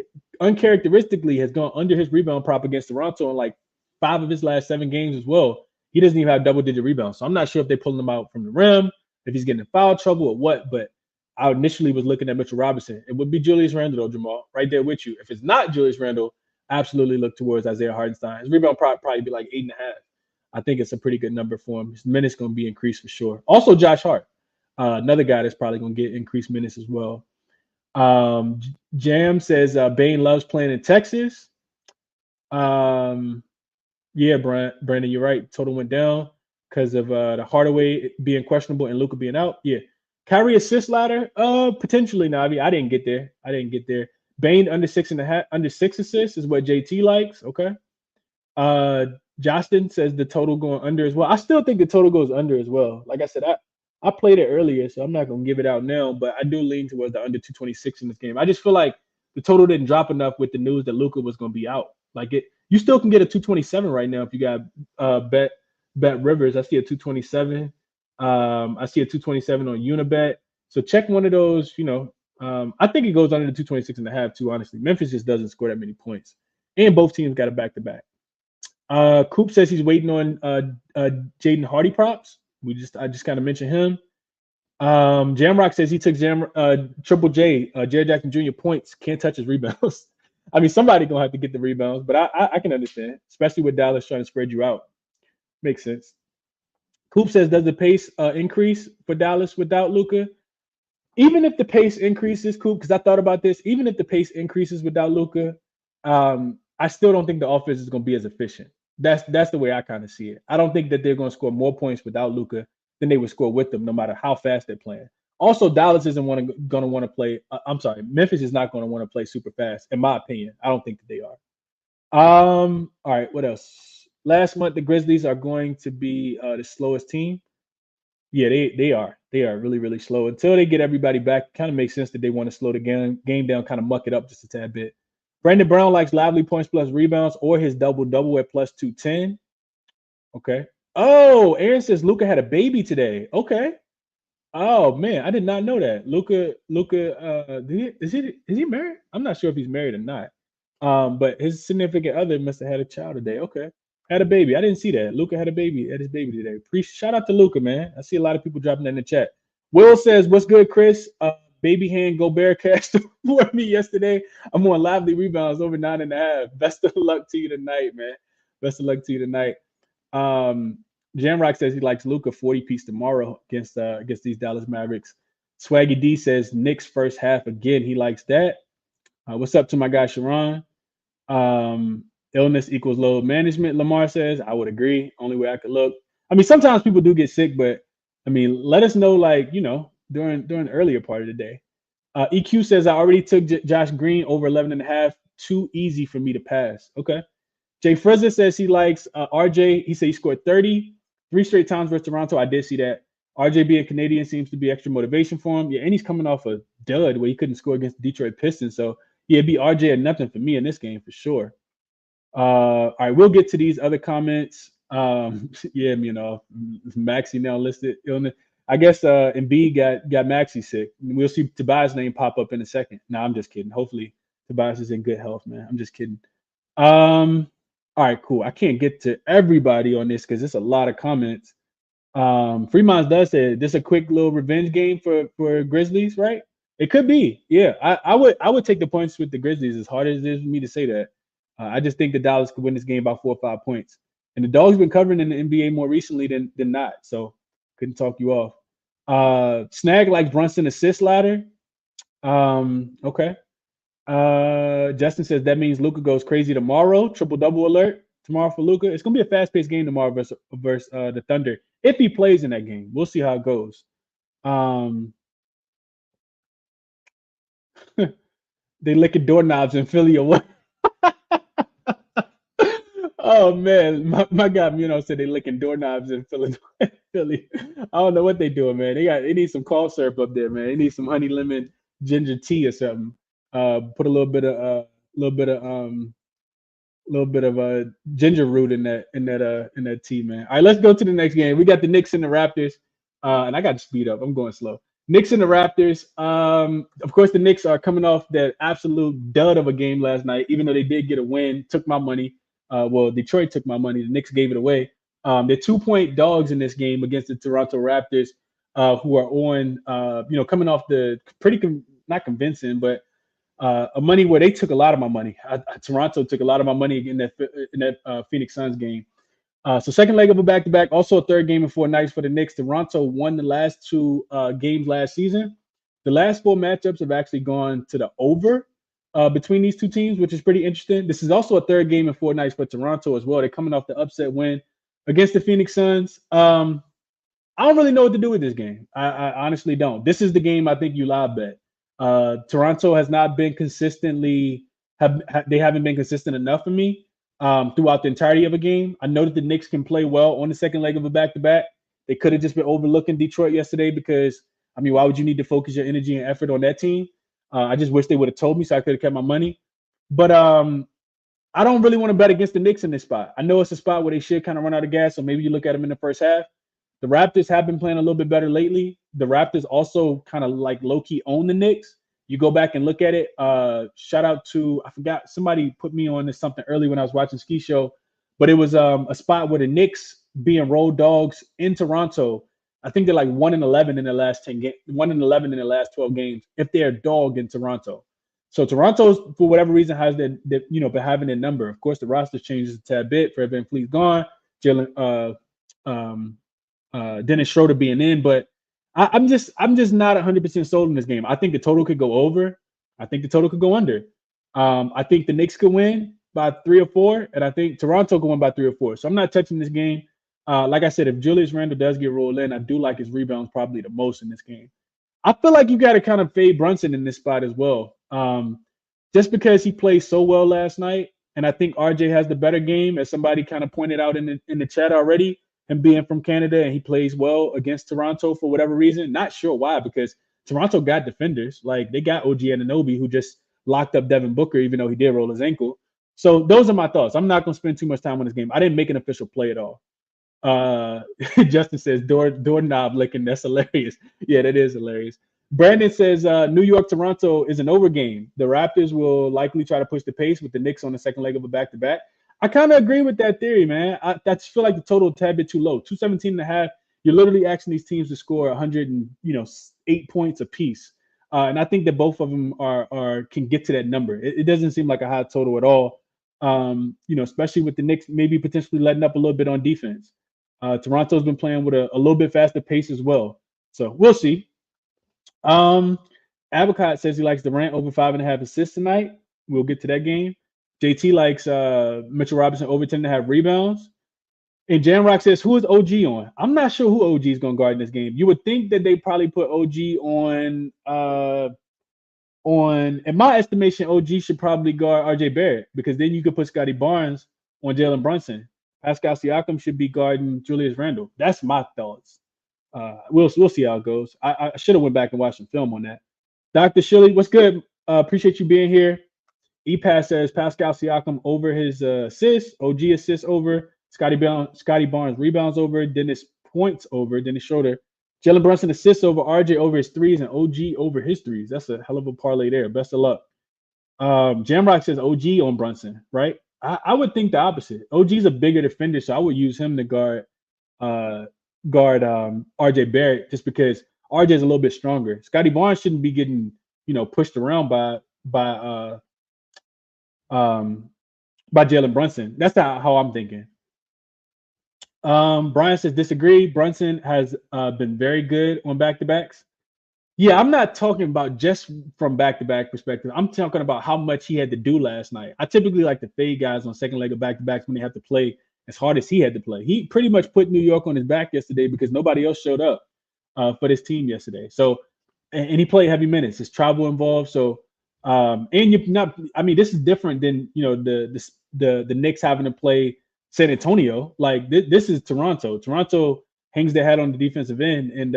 uncharacteristically, has gone under his rebound prop against Toronto in like 5 of his last 7 games as well. He doesn't even have double-digit rebounds. So I'm not sure if they're pulling him out from the rim, if he's getting in foul trouble or what, but I initially was looking at Mitchell Robinson. It would be Julius Randle, though, Jamal, right there with you. If it's not Julius Randle, absolutely look towards Isaiah Hartenstein. His rebound probably be like 8.5. I think it's a pretty good number for him. His minutes going to be increased for sure. Also, Josh Hart, another guy that's probably going to get increased minutes as well. Jam says Bane loves playing in Texas. Yeah, Brandon, you're right. Total went down because of the Hardaway being questionable and Luka being out. Yeah. Kyrie assist ladder? Potentially, Navi. I didn't get there. Bane under 6.5, under 6 assists is what JT likes. Okay. Justin says the total going under as well. I still think the total goes under as well. Like I said, I played it earlier, so I'm not gonna give it out now, but I do lean towards the under 226 in this game. I just feel like the total didn't drop enough with the news that Luka was gonna be out. Like you still can get a 227 right now if you got bet Rivers. I see a 227. I see a 227 on Unibet. So check one of those, I think it goes under the 226.5 too, honestly. Memphis just doesn't score that many points. And both teams got a back-to-back. Coop says he's waiting on Jaden Hardy props. I just kind of mentioned him. Jamrock says he took Triple J, Jared Jackson Jr. points, can't touch his rebounds. I mean, somebody gonna have to get the rebounds, but I can understand, especially with Dallas trying to spread you out. Makes sense. Coop says, does the pace increase for Dallas without Luka? Even if the pace increases, Coop, because I thought about this, even if the pace increases without Luka, I still don't think the offense is going to be as efficient. That's the way I kind of see it. I don't think that they're going to score more points without Luka than they would score with them, no matter how fast they're playing. Also, Dallas isn't going to want to play. Memphis is not going to want to play super fast, in my opinion. I don't think that they are. All right, what else? Last month, the Grizzlies are going to be the slowest team. Yeah, they are. They are really, really slow. Until they get everybody back, kind of makes sense that they want to slow the game down, kind of muck it up just a tad bit. Brandon Brown likes lively points plus rebounds or his double-double at plus 210. Okay. Oh, Aaron says Luka had a baby today. Okay. Oh, man, I did not know that. Luka, is he married? I'm not sure if he's married or not. But his significant other must have had a child today. Okay. Had a baby. I didn't see that. Luka had his baby today. Shout out to Luka, man. I see a lot of people dropping that in the chat. Will says, what's good, Chris? Baby hand go Bearcast for me yesterday. I'm on lively rebounds over 9.5. Best of luck to you tonight, man. Best of luck to you tonight. Jamrock says he likes Luka 40 piece tomorrow against these Dallas Mavericks. Swaggy D says Knicks first half again. He likes that. What's up to my guy Sharon? Illness equals load management. Lamar says I would agree. Only way I could look. I mean, sometimes people do get sick, but I mean, let us know during the earlier part of the day. EQ says I already took Josh Green over 11.5. Too easy for me to pass. Okay. Jay Frezza says he likes RJ. He said he scored 30 3 straight times versus Toronto. I did see that. RJ being Canadian seems to be extra motivation for him. Yeah, and he's coming off a dud where he couldn't score against the Detroit Pistons. So yeah, it'd be RJ or nothing for me in this game for sure. All right, we'll get to these other comments. Yeah, Maxi now listed illness. I guess Embiid got Maxi sick. We'll see Tobias' name pop up in a second. No, I'm just kidding. Hopefully Tobias is in good health, man. I'm just kidding. All right, cool. I can't get to everybody on this because it's a lot of comments. Fremont does say this is a quick little revenge game for Grizzlies, right? It could be. Yeah, I would take the points with the Grizzlies as hard as it is for me to say that. I just think the Dallas could win this game by 4 or 5 points. And the Dogs been covering in the NBA more recently than not, so couldn't talk you off. Snag likes Brunson assist ladder. Okay. Justin says that means Luka goes crazy tomorrow. Triple double alert tomorrow for Luka. It's gonna be a fast paced game tomorrow versus the Thunder if he plays in that game. We'll see how it goes. They licking doorknobs in Philly or what? Oh man, my guy said they licking doorknobs in Philly. I don't know what they doing, man. They need some cough syrup up there, man. They need some honey lemon ginger tea or something. Put a little bit of ginger root in that tea, man. All right, let's go to the next game. We got the Knicks and the Raptors, and I got to speed up. I'm going slow. Knicks and the Raptors. Of course, the Knicks are coming off that absolute dud of a game last night, even though they did get a win. Took my money. Well, Detroit took my money. The Knicks gave it away. They're 2-point dogs in this game against the Toronto Raptors, who are on, coming off the not convincing, but a money where they took a lot of my money. Toronto took a lot of my money in that Phoenix Suns game. So second leg of a back-to-back, also a third game in 4 nights for the Knicks. Toronto won the last 2 games last season. The last 4 matchups have actually gone to the over between these two teams, which is pretty interesting. This is also a third game in 4 nights for Toronto as well. They're coming off the upset win against the Phoenix Suns. I don't really know what to do with this game. I honestly don't. This is the game I think you live bet. Toronto has not been consistently they haven't been consistent enough for me throughout the entirety of a game. I know that the Knicks can play well on the second leg of a back-to-back. They could have just been overlooking Detroit yesterday because, I mean, why would you need to focus your energy and effort on that team? I just wish they would have told me so I could have kept my money. But I don't really want to bet against the Knicks in this spot. I know it's a spot where they should kind of run out of gas, so maybe you look at them in the first half. The Raptors have been playing a little bit better lately. The Raptors also kind of like low-key own the Knicks. You go back and look at it. Shout out to, I forgot, somebody put me on to something early when I was watching Ski Show, but it was a spot where the Knicks being road dogs in Toronto, I think they're like 1-11 in the last 10 games, 1-11 in the last 12 games if they're a dog in Toronto. So Toronto's, for whatever reason, has been having their number. Of course, the roster changes a tad bit. Fred VanVleet's gone. Dennis Schroeder being in, but I'm just not 100% sold in this game. I think the total could go over. I think the total could go under. I think the Knicks could win by 3 or 4, and I think Toronto could win by 3 or 4. So I'm not touching this game. Like I said, if Julius Randle does get rolled in, I do like his rebounds probably the most in this game. I feel like you got to kind of fade Brunson in this spot as well, just because he played so well last night, and I think RJ has the better game, as somebody kind of pointed out in the chat already. Him being from Canada and he plays well against Toronto for whatever reason. Not sure why, because Toronto got defenders. Like they got OG Anunoby, who just locked up Devin Booker, even though he did roll his ankle. So those are my thoughts. I'm not going to spend too much time on this game. I didn't make an official play at all. Justin says doorknob licking. That's hilarious. Yeah, that is hilarious. Brandon says New York Toronto is an over game. The Raptors will likely try to push the pace with the Knicks on the second leg of a back-to-back. I kind of agree with that theory, man. I feel like the total tad bit too low. 217.5. You're literally asking these teams to score 108 points apiece, and I think that both of them can get to that number. It doesn't seem like a high total at all. Especially with the Knicks maybe potentially letting up a little bit on defense. Toronto's been playing with a little bit faster pace as well. So we'll see. Um, Abacot says he likes Durant over 5.5 assists tonight. We'll get to that game. JT likes Mitchell Robinson over 10.5 rebounds. And Jamrock says, who is OG on? I'm not sure who OG is going to guard in this game. You would think that they probably put OG in my estimation, OG should probably guard RJ Barrett, because then you could put Scotty Barnes on Jalen Brunson. Pascal Siakam should be guarding Julius Randle. That's my thoughts. We'll see how it goes. I should have went back and watched some film on that. Dr. Shilly, what's good? Appreciate you being here. EPAS says Pascal Siakam over his assists, OG assists over, Scotty Barnes rebounds over, Dennis points over, Dennis Schroeder. Jalen Brunson assists over, RJ over his threes, and OG over his threes. That's a hell of a parlay there. Best of luck. Jamrock says OG on Brunson, right? I would think the opposite. OG's a bigger defender, so I would use him to guard RJ Barrett, just because RJ is a little bit stronger. Scotty Barnes shouldn't be getting pushed around by Jalen Brunson. That's how I'm thinking. Brian says disagree. Brunson has been very good on back-to-backs. Yeah, I'm not talking about just from back-to-back perspective. I'm talking about how much he had to do last night. I typically like to fade guys on second leg of back-to-backs when they have to play as hard as he had to play. He pretty much put New York on his back yesterday because nobody else showed up for this team yesterday. So, and he played heavy minutes. There's travel involved. So, and you're not. I mean, this is different than the Knicks having to play San Antonio. Like this is Toronto. Toronto hangs their hat on the defensive end, and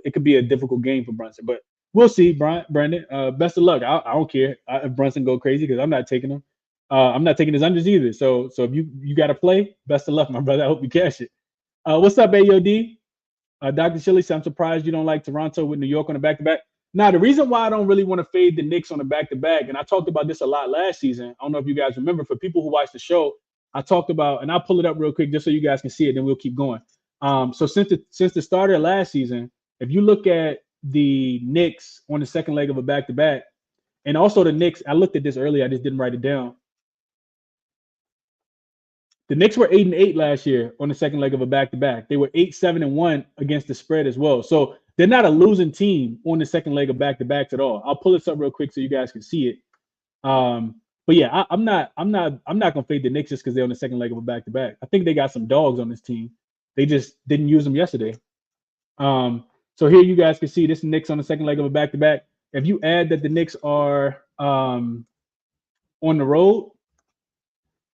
it could be a difficult game for Brunson. But we'll see, Brandon. Best of luck. I don't care if Brunson go crazy, because I'm not taking him. I'm not taking his unders either. So if you got to play, best of luck, my brother. I hope you cash it. What's up, AOD? Dr. Shilly says, I'm surprised you don't like Toronto with New York on the back-to-back. Now, the reason why I don't really want to fade the Knicks on the back-to-back, and I talked about this a lot last season. I don't know if you guys remember. For people who watch the show, I talked about, and I'll pull it up real quick just so you guys can see it, then we'll keep going. So since the start of last season, if you look at the Knicks on the second leg of a back-to-back, and also the Knicks, I looked at this earlier, I just didn't write it down. The Knicks were 8-8 last year on the second leg of a back-to-back. They were 8-7-1 against the spread as well. So they're not a losing team on the second leg of back-to-backs at all. I'll pull this up real quick so you guys can see it. But yeah, I'm not gonna fade the Knicks just because they're on the second leg of a back-to-back. I think they got some dogs on this team. They just didn't use them yesterday. So here you guys can see this Knicks on the second leg of a back-to-back. If you add that the Knicks are on the road,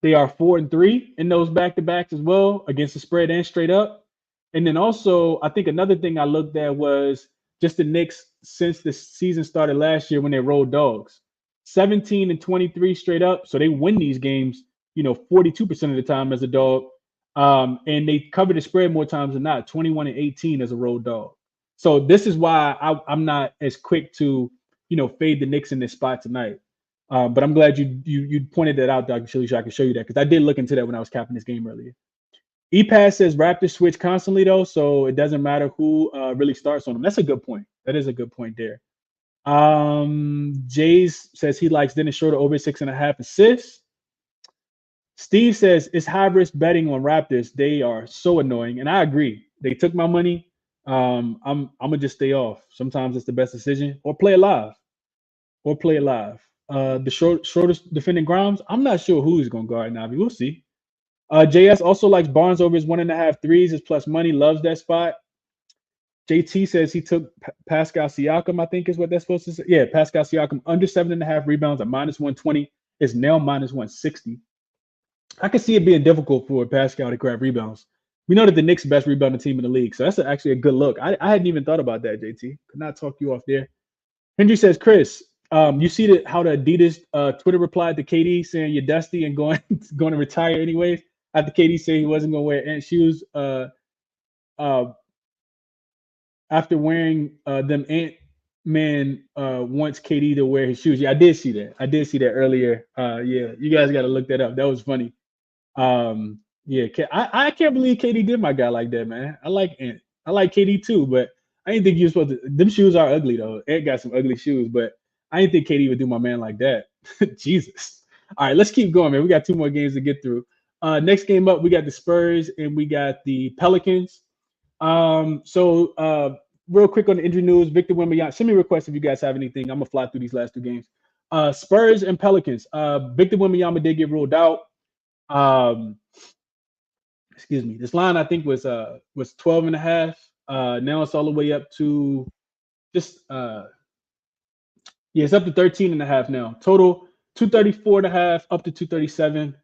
they are 4-3 in those back-to-backs as well, against the spread and straight up. And then also, I think another thing I looked at was just the Knicks since the season started last year when they rolled dogs. 17-23 straight up. So they win these games, 42% of the time as a dog. And they cover the spread more times than not, 21-18 as a road dog. So this is why I'm not as quick to, fade the Knicks in this spot tonight. But I'm glad you pointed that out, Dr. Shilly, so I can show you that, because I did look into that when I was capping this game earlier. EPAS says Raptors switch constantly, though, so it doesn't matter who really starts on them. That's a good point. That is a good point there. Jays says he likes Dennis Schroeder over 6.5 assists. Steve says it's high risk betting on Raptors. They are so annoying, and I agree. They took my money. I'm gonna just stay off. Sometimes it's the best decision, or play it live. The shortest defending Grimes, I'm not sure who he's going to guard now. We'll see. JS also likes Barnes over his 1.5 threes. His plus money, loves that spot. JT says he took Pascal Siakam, I think is what that's supposed to say. Yeah, Pascal Siakam under 7.5 rebounds at -120. Is now -160. I can see it being difficult for Pascal to grab rebounds. We know that the Knicks are the best rebounding team in the league, so that's actually a good look. I hadn't even thought about that, JT. Could not talk you off there. Henry says, Chris, you see how the Adidas Twitter replied to KD saying you're dusty and going to retire anyways, after KD said he wasn't going to wear Ant shoes after wearing them. Ant-Man wants KD to wear his shoes. Yeah, I did see that earlier. Yeah, you guys got to look that up. That was funny. Yeah, I can't believe KD did my guy like that, man. I like Ant. I like KD too, but I didn't think you were supposed to. Them shoes are ugly though. Ant got some ugly shoes, but I didn't think KD would do my man like that. Jesus. All right, let's keep going, man. We got 2 more games to get through. Next game up, we got the Spurs and we got the Pelicans. Real quick on the injury news, Victor Wembanyama. Send me requests if you guys have anything. I'm gonna fly through these last two games. Spurs and Pelicans. Victor Wembanyama did get ruled out. Excuse me. This line I think was 12 and a half. Now it's all the way up to just it's up to 13 and a half now. Total 234 and a half up to 237.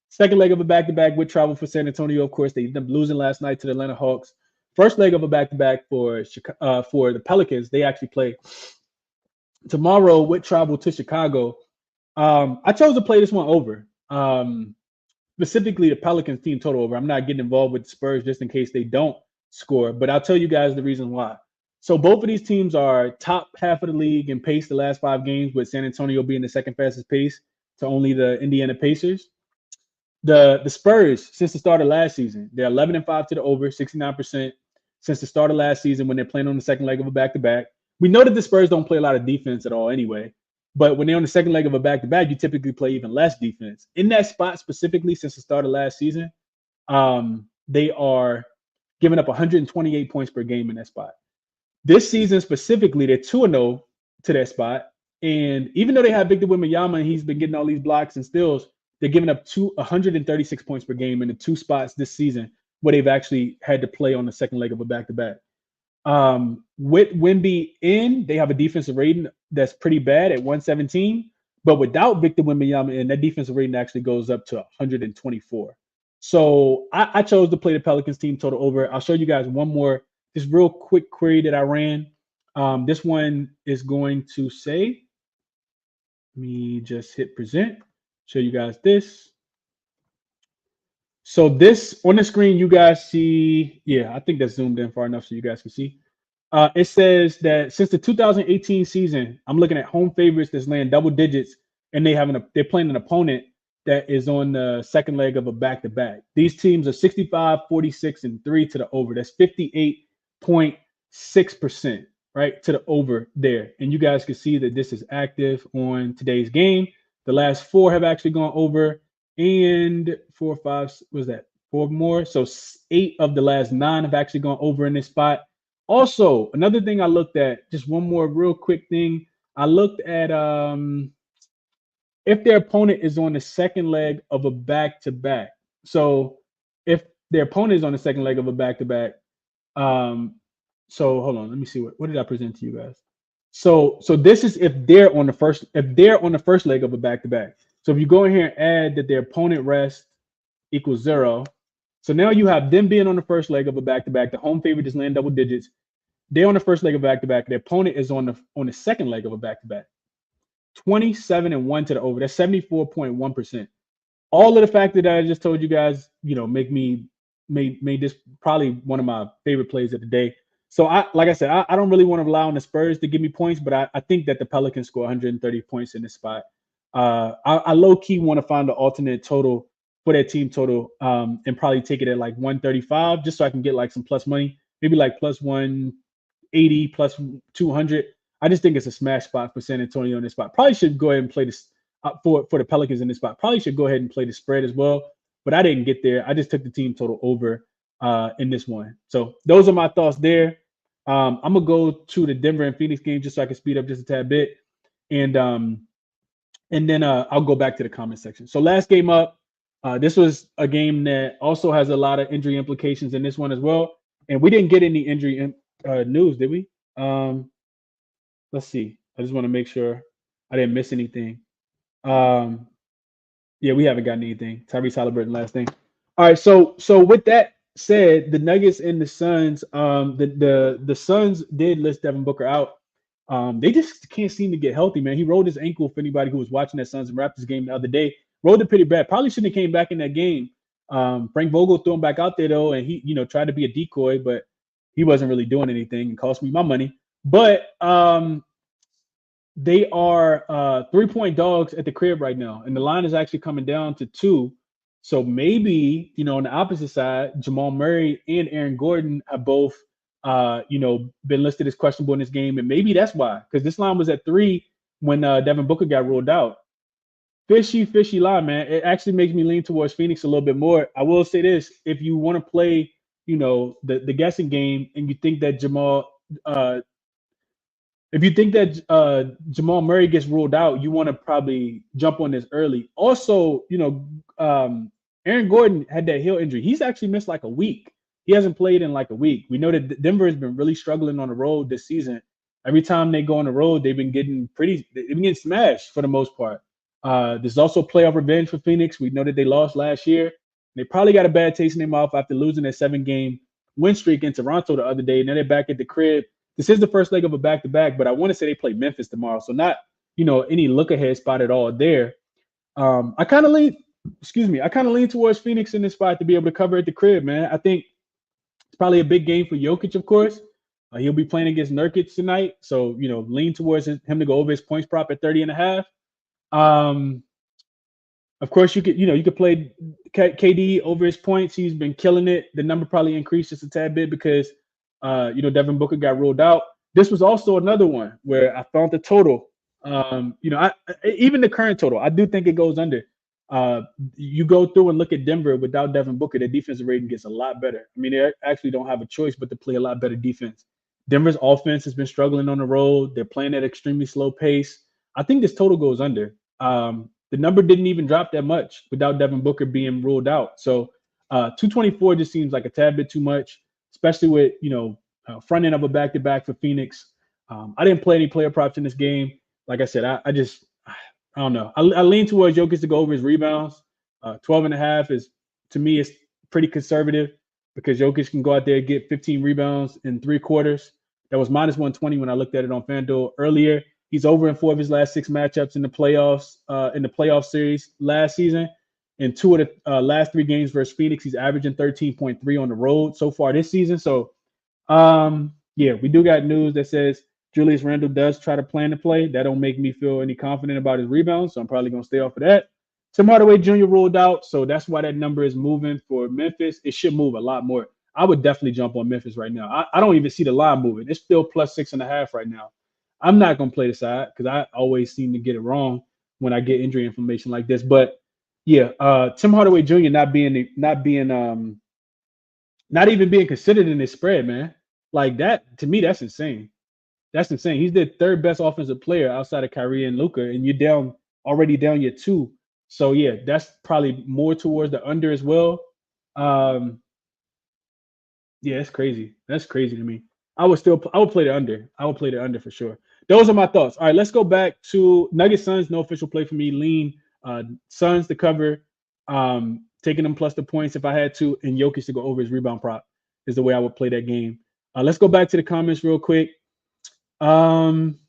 Second leg of a back-to-back with travel for San Antonio. Of course, they ended up losing last night to the Atlanta Hawks. First leg of a back-to-back for the Pelicans. They actually play tomorrow with travel to Chicago. I chose to play this one over. Specifically the Pelicans team total over. I'm not getting involved with the Spurs just in case they don't score, but I'll tell you guys the reason why. So both of these teams are top half of the league in pace the last 5 games, with San Antonio being the second fastest pace to only the Indiana Pacers. The Spurs, since the start of last season, they're 11-5 to the over, 69% since the start of last season when they're playing on the second leg of a back-to-back. We know that the Spurs don't play a lot of defense at all anyway. But when they're on the second leg of a back-to-back, you typically play even less defense. In that spot specifically since the start of last season, they are giving up 128 points per game in that spot. This season specifically, they're 2-0 to that spot. And even though they have Victor Wembanyama and he's been getting all these blocks and steals, they're giving up 136 points per game in the 2 spots this season where they've actually had to play on the second leg of a back-to-back. With Wemby in, they have a defensive rating that's pretty bad at 117, but without Victor Wembanyama in, that defensive rating actually goes up to 124. So I chose to play the Pelicans team total over. I'll show you guys one more, just real quick query that I ran. This one is going to say, let me just hit present, show you guys this. So this on the screen, you guys see, I think that's zoomed in far enough so you guys can see. It says that since the 2018 season, I'm looking at home favorites that's laying double digits, and they're playing an opponent that is on the second leg of a back-to-back. These teams are 65, 46, and 3 to the over. That's 58.6%, right, to the over there. And you guys can see that this is active on today's game. The last 4 have actually gone over, and 4 or 5, was that 4 more? So 8 of the last 9 have actually gone over in this spot. Also, another thing I looked at, just one more real quick thing. I looked at if their opponent is on the second leg of a back-to-back. So if their opponent is on the second leg of a back-to-back, so hold on, let me see what did I present to you guys. So this is if they're on the first leg of a back-to-back. So if you go in here and add that their opponent rest equals 0. So now you have them being on the first leg of a back-to-back. The home favorite is laying double digits. They're on the first leg of a back-to-back. Their opponent is on the second leg of a back-to-back. 27-1 to the over. That's 74.1%. All of the factors that I just told you guys, made this probably one of my favorite plays of the day. So like I said, I don't really want to rely on the Spurs to give me points, but I think that the Pelicans score 130 points in this spot. I low-key want to find the alternate total for that team total and probably take it at like 135 just so I can get like some plus money, maybe like plus 180, plus 200. I just think it's a smash spot for San Antonio in this spot. Probably should go ahead and play this for the Pelicans in this spot. Probably should go ahead and play the spread as well, but I didn't get there. I just took the team total over in this one. So those are my thoughts there. I'm going to go to the Denver and Phoenix game just so I can speed up just a tad bit. And then I'll go back to the comment section. So last game up, this was a game that also has a lot of injury implications in this one as well. And we didn't get any injury news, did we? Let's see. I just want to make sure I didn't miss anything. We haven't gotten anything. Tyrese Halliburton, last thing. All right. So with that said, the Nuggets and the Suns, the Suns did list Devin Booker out. They just can't seem to get healthy, man. He rolled his ankle for anybody who was watching that Suns and Raptors game the other day. Rolled it pretty bad. Probably shouldn't have came back in that game. Frank Vogel threw him back out there, though, and he, tried to be a decoy, but he wasn't really doing anything and cost me my money. But they are 3-point dogs at the crib right now, and the line is actually coming down to 2. So maybe, on the opposite side, Jamal Murray and Aaron Gordon have both, been listed as questionable in this game, and maybe that's why, because this line was at 3 when Devin Booker got ruled out. fishy line, man. It actually makes me lean towards Phoenix a little bit more. I will say this: if you want to play, the guessing game, and you think that if you think that Jamal Murray gets ruled out, you want to probably jump on this early. Also, Aaron Gordon had that heel injury. He's actually missed like a week. He hasn't played in like a week. We know that Denver has been really struggling on the road this season. Every time they go on the road, they've been getting smashed for the most part. There's also playoff revenge for Phoenix. We know that they lost last year. They probably got a bad taste in their mouth after losing their 7-game win streak in Toronto the other day. Now they're back at the crib. This is the first leg of a back-to-back, but I want to say they play Memphis tomorrow. So not, any look-ahead spot at all there. I kind of lean towards Phoenix in this spot to be able to cover at the crib, man. I think it's probably a big game for Jokic, of course. He'll be playing against Nurkic tonight. So, lean towards him to go over his points prop at 30.5. Of course, you could play KD over his points. He's been killing it. The number probably increased just a tad bit because, Devin Booker got ruled out. This was also another one where I found the total. Even the current total, I do think it goes under. You go through and look at Denver without Devin Booker, their defensive rating gets a lot better. I mean, they actually don't have a choice but to play a lot better defense. Denver's offense has been struggling on the road. They're playing at extremely slow pace. I think this total goes under. The number didn't even drop that much without Devin Booker being ruled out. So 224 just seems like a tad bit too much, especially with, front end of a back-to-back for Phoenix. I didn't play any player props in this game. Like I said, I don't know. I lean towards Jokic to go over his rebounds. 12.5 is, to me, it's pretty conservative because Jokic can go out there and get 15 rebounds in 3 quarters. That was minus 120 when I looked at it on FanDuel earlier. He's over in 4 of his last 6 matchups in the playoffs, in the playoff series last season. In 2 of the last 3 games versus Phoenix, he's averaging 13.3 on the road so far this season. So, we do got news that says Julius Randle does try to plan to play. That don't make me feel any confident about his rebounds, so I'm probably going to stay off of that. Tim Hardaway Jr. ruled out, so that's why that number is moving for Memphis. It should move a lot more. I would definitely jump on Memphis right now. I don't even see the line moving. It's still plus 6.5 right now. I'm not going to play the side because I always seem to get it wrong when I get injury information like this. But yeah, Tim Hardaway Jr. not even being considered in this spread, man. Like that, to me, that's insane. That's insane. He's the 3rd best offensive player outside of Kyrie and Luka, and you're already down your 2. So yeah, that's probably more towards the under as well. Yeah, it's crazy. That's crazy to me. I would play the under. I would play the under for sure. Those are my thoughts. All right, let's go back to Nuggets Suns. No official play for me. Lean Suns to cover. Taking them plus the points if I had to, and Jokic to go over his rebound prop is the way I would play that game. Let's go back to the comments real quick. Brandon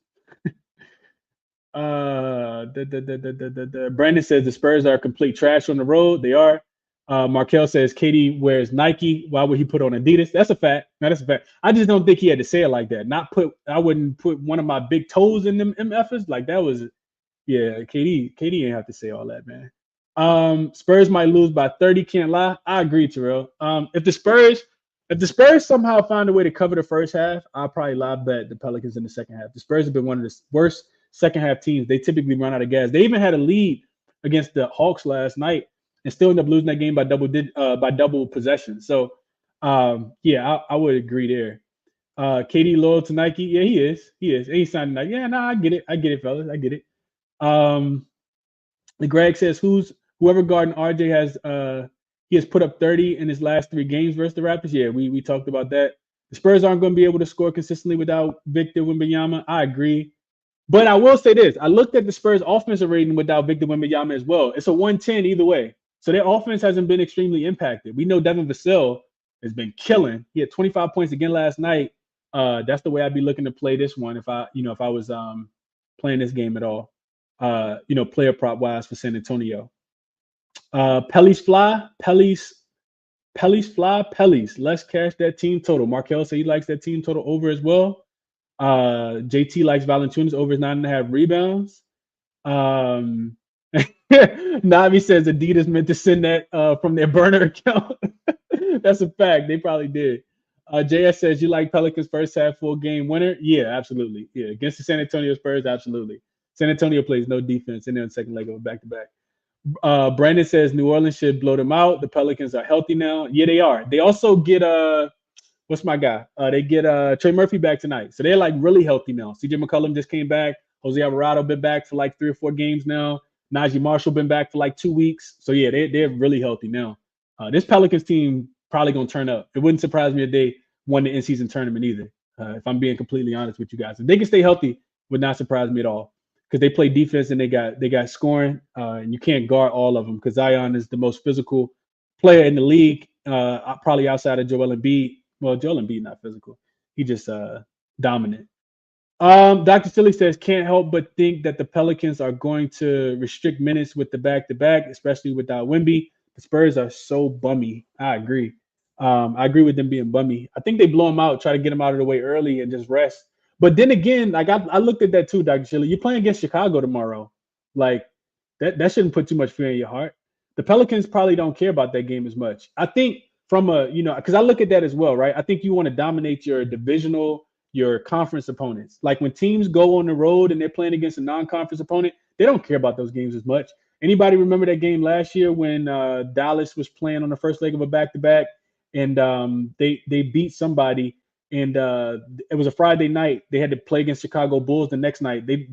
says the Spurs are complete trash on the road. They are. Markel says KD wears Nike. Why would he put on Adidas? That's a fact. No, that's a fact. I just don't think he had to say it like that. I wouldn't put one of my big toes in them MFs. Like that was, yeah. KD ain't have to say all that, man. Spurs might lose by 30. Can't lie. I agree, Terrell. If the Spurs somehow find a way to cover the first half, I'll probably live bet the Pelicans in the second half. The Spurs have been one of the worst second half teams. They typically run out of gas. They even had a lead against the Hawks last night and still end up losing that game by double possession. So, I would agree there. KD loyal to Nike? Yeah, he is. And he's signing Nike. Yeah, no, I get it, fellas. I get it. Greg says whoever guarding RJ has he has put up 30 in his last 3 games versus the Raptors. Yeah, we talked about that. The Spurs aren't going to be able to score consistently without Victor Wembanyama. I agree. But I will say this. I looked at the Spurs offensive rating without Victor Wembanyama as well. It's a 110 either way. So their offense hasn't been extremely impacted. We know Devin Vassell has been killing. He had 25 points again last night. That's the way I'd be looking to play this one if I was playing this game at all. Player prop wise for San Antonio. Pelly's fly. Let's cash that team total. Markel said he likes that team total over as well. JT likes Valanciunas over his 9.5 rebounds. Navi says Adidas meant to send that from their burner account. That's a fact. They probably did. JS says you like Pelicans first half full game winner. Yeah, absolutely. Yeah, against the San Antonio Spurs, absolutely. San Antonio plays no defense, and they're on the second leg of a back-to-back. Brandon says New Orleans should blow them out. The Pelicans are healthy now. Yeah, they are. They also get what's my guy? They get Trey Murphy back tonight, so they're like really healthy now. CJ McCollum just came back. Jose Alvarado been back for like 3 or 4 games now. Najee Marshall been back for like 2 weeks. So yeah, they're really healthy now. This Pelicans team probably gonna turn up. It wouldn't surprise me if they won the in-season tournament either. If I'm being completely honest with you guys, if they can stay healthy, would not surprise me at all. Because they play defense and they got scoring, and you can't guard all of them. Because Zion is the most physical player in the league, probably outside of Joel Embiid. Well, Joel Embiid not physical; he just dominant. Dr. Silly says, can't help but think that the Pelicans are going to restrict minutes with the back-to-back, especially without Wemby. The Spurs are so bummy. I agree. I agree with them being bummy. I think they blow them out, try to get them out of the way early and just rest. But then again, like I looked at that too, Dr. Shirley. You're playing against Chicago tomorrow. Like that shouldn't put too much fear in your heart. The Pelicans probably don't care about that game as much. I think from a, because I look at that as well, right? I think you want to dominate your divisional, your conference opponents. Like when teams go on the road and they're playing against a non-conference opponent, they don't care about those games as much. Anybody remember that game last year when Dallas was playing on the first leg of a back-to-back and they beat somebody and it was a Friday night. They had to play against Chicago Bulls the next night. The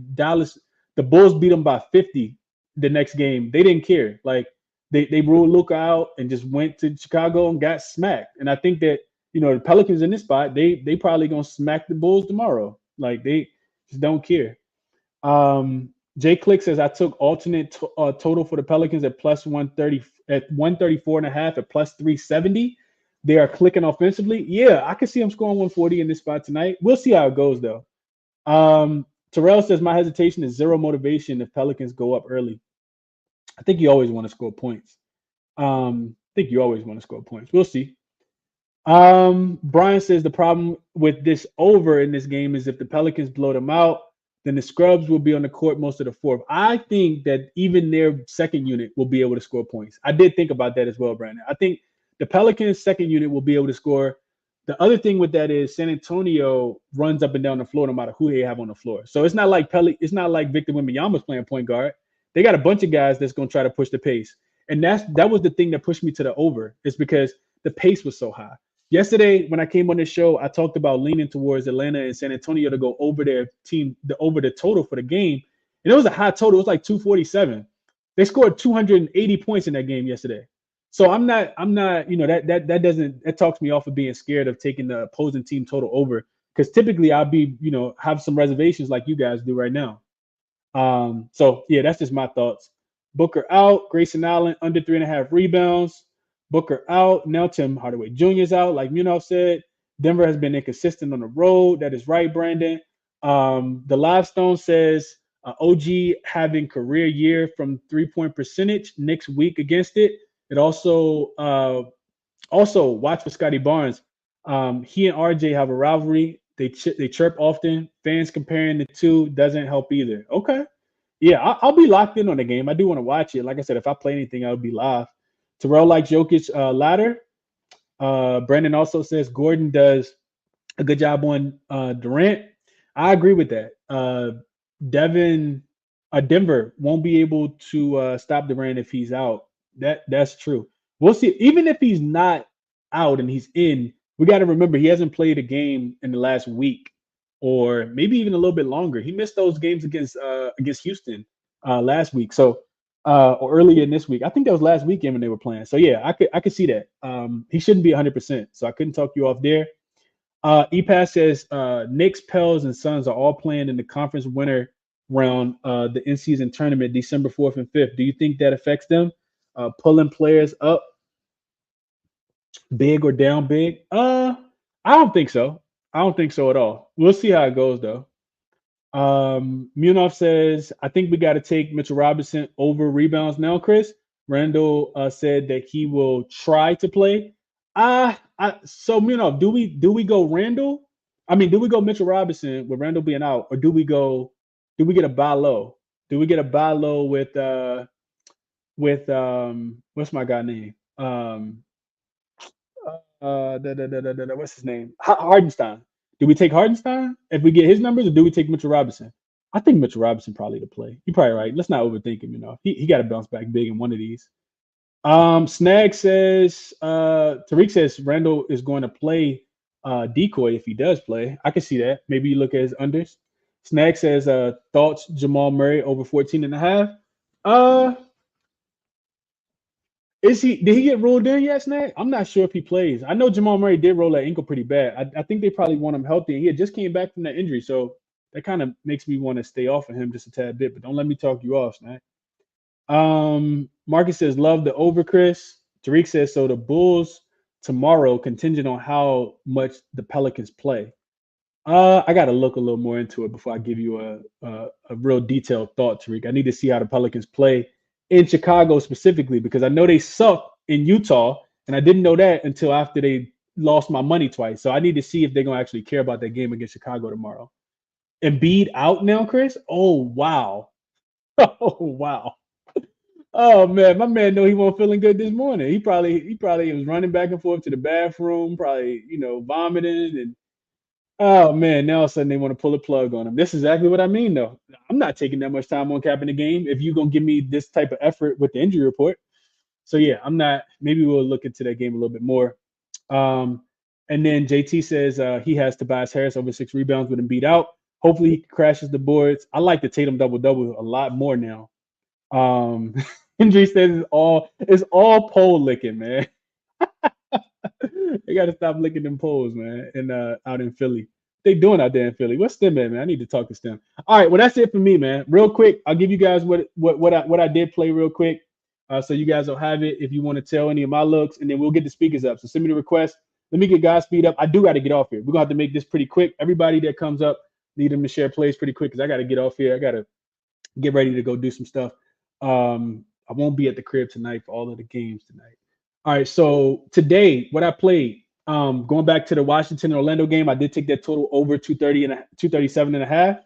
Bulls beat them by 50 the next game. They didn't care. Like they ruled Luka out and just went to Chicago and got smacked. And I think that the Pelicans in this spot, they probably gonna smack the Bulls tomorrow. Like they just don't care. Jay Click says I took alternate total for the Pelicans at plus 130 at 134.5 at plus 370. They are clicking offensively. Yeah, I can see them scoring 140 in this spot tonight. We'll see how it goes though. Terrell says my hesitation is zero motivation if Pelicans go up early. I think you always want to score points. We'll see. Brian says the problem with this over in this game is if the Pelicans blow them out, then the scrubs will be on the court most of the fourth. I think that even their second unit will be able to score points. I did think about that as well, Brandon. I think the Pelicans' second unit will be able to score. The other thing with that is San Antonio runs up and down the floor no matter who they have on the floor. So it's not like Victor Wembanyama's playing point guard. They got a bunch of guys that's going to try to push the pace. And that was the thing that pushed me to the over, is because the pace was so high. Yesterday, when I came on this show, I talked about leaning towards Atlanta and San Antonio to go over their team, over the total for the game. And it was a high total. It was like 247. They scored 280 points in that game yesterday. So I'm not, that talks me off of being scared of taking the opposing team total over. Because typically I'll be, have some reservations like you guys do right now. So yeah, that's just my thoughts. Booker out, Grayson Allen under 3.5 rebounds. Booker out. Now Tim Hardaway Jr. is out. Like Munaf said, Denver has been inconsistent on the road. That is right, Brandon. The Live Stone says OG having career year from 3-point percentage. Knicks week against it. It also watch for Scotty Barnes. He and RJ have a rivalry. They chirp often. Fans comparing the two doesn't help either. Okay. Yeah, I'll be locked in on the game. I do want to watch it. Like I said, if I play anything, I'll be live. Terrell likes Jokic ladder. Brandon also says Gordon does a good job on Durant. I agree with that. Denver won't be able to stop Durant if he's out. That's true. We'll see. Even if he's not out and he's in, we got to remember he hasn't played a game in the last week, or maybe even a little bit longer. He missed those games against Houston last week. So. Or earlier in this week. I think that was last weekend when they were playing. So yeah, I could see that. He shouldn't be 100%. So I couldn't talk you off there. EPAS says Knicks, Pels, and Suns are all playing in the conference winter round, the in-season tournament, December 4th and 5th. Do you think that affects them? Pulling players up big or down big? I don't think so. I don't think so at all. We'll see how it goes though. Munaf says, I think we got to take Mitchell Robinson over rebounds now, Chris. Randall said that he will try to play. So Munaf, do we go Randall? I mean, do we go Mitchell Robinson with Randall being out, or do we get a buy low? Do we get a buy low with what's my guy name? What's his name? Hardenstein. Do we take Hardenstein if we get his numbers, or do we take Mitchell Robinson? I think Mitchell Robinson probably to play. You're probably right. Let's not overthink him. He got to bounce back big in one of these. Snag says Tariq says Randall is going to play decoy if he does play. I can see that. Maybe you look at his unders. Snag says thoughts Jamal Murray over 14 and a half. Did he get rolled in yet, Snag? I'm not sure if he plays. I know Jamal Murray did roll that ankle pretty bad. I think they probably want him healthy. He had just came back from that injury, so that kind of makes me want to stay off of him just a tad bit. But don't let me talk you off, Snag. Marcus says love the over, Chris. Tariq says so the Bulls tomorrow contingent on how much the Pelicans play. I got to look a little more into it before I give you a real detailed thought, Tariq. I need to see how the Pelicans play in Chicago specifically because I know they suck in Utah, and I didn't know that until after they lost my money twice. So I need to see if they're gonna actually care about that game against Chicago tomorrow. Embiid out now, Chris? Oh wow. Oh wow. Oh man, my man know he wasn't feeling good this morning. He probably was running back and forth to the bathroom, probably, vomiting and oh man, now all of a sudden they want to pull a plug on him. This is exactly what I mean though. I'm not taking that much time on capping the game if you're gonna give me this type of effort with the injury report. So yeah, I'm not. Maybe we'll look into that game a little bit more. Um, and then JT says he has Tobias Harris over 6 rebounds with him beat out. Hopefully he crashes the boards. I like the Tatum double double a lot more now. Injury says it's all pole licking, man. They got to stop licking them poles, man. And out in Philly, they doing out there in Philly. What's Stem at, man? I need to talk to Stem. All right, well that's it for me, man. Real quick, I'll give you guys what I did play real quick, so you guys will have it if you want to tell any of my looks, and then we'll get the speakers up. So send me the request. Let me get Godspeed up. I do got to get off here. We're gonna have to make this pretty quick. Everybody that comes up, need them to share plays pretty quick because I got to get off here. I got to get ready to go do some stuff. I won't be at the crib tonight for all of the games tonight. All right, so today, what I played, going back to the Washington and Orlando game, I did take that total over 237 and a half.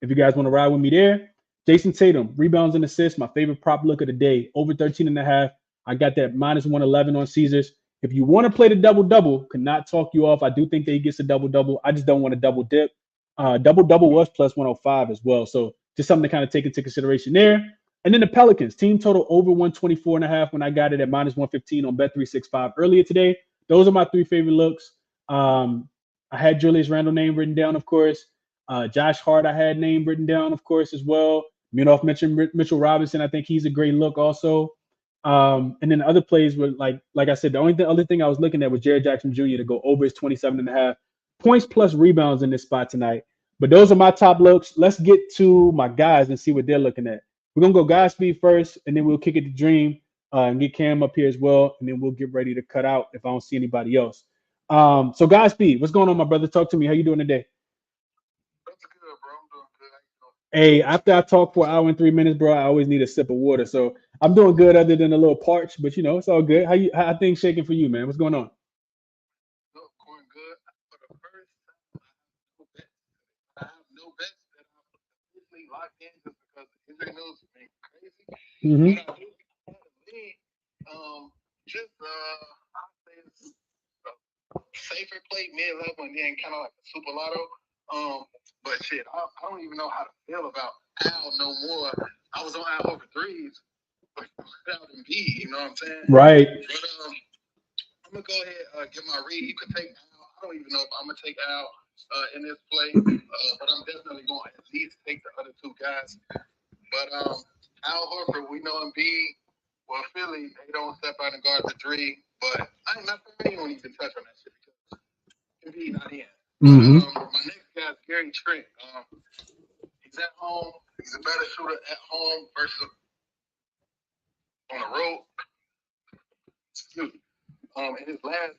If you guys want to ride with me there, Jason Tatum, rebounds and assists, my favorite prop look of the day, over 13 and a half. I got that minus 111 on Caesars. If you want to play the double-double, could not talk you off. I do think that he gets a double-double. I just don't want to double dip. Double-double was plus 105 as well. So just something to kind of take into consideration there. And then the Pelicans, team total over 124 and a half when I got it at minus 115 on Bet365 earlier today. Those are my 3 favorite looks. I had Julius Randle name written down, of course. Josh Hart, I had name written down, of course, as well. Munoz mentioned Mitchell Robinson. I think he's a great look also. And then the other plays were like I said, the only other thing I was looking at was Jared Jackson Jr. to go over his 27 and a half points plus rebounds in this spot tonight. But those are my top looks. Let's get to my guys and see what they're looking at. We're going to go Godspeed first, and then we'll kick it to Dream and get Cam up here as well, and then we'll get ready to cut out if I don't see anybody else. So Godspeed, what's going on, my brother? Talk to me. How you doing today? That's good, bro. I'm doing good. How you doing? Hey, after I talk for an hour and 3 minutes, bro, I always need a sip of water. So I'm doing good other than a little parched, but it's all good. How things shaking for you, man? What's going on? Look, going good. For the first time, I have no bets that I'm officially locked in just because the injury news has been crazy. Mm-hmm. But I do have a lead. Just I say it's a safer play, mid level, and then kind of like a super lotto. But shit, I don't even know how to feel about Al no more. I was on Al over threes, but without Embiid, you know what I'm saying? Right. But I'm gonna go ahead give my read. You can take Al. I don't even know if I'm gonna take Al in this play, but I'm definitely going to at least take the other 2 guys. But Al Horford, we know Embiid. Well, Philly, they don't step out and guard the 3, but I ain't not even even touch on that shit because Embiid not in. Mm-hmm. My next guy is Gary Trent. He's at home. He's a better shooter at home versus on the road. Excuse me. In his last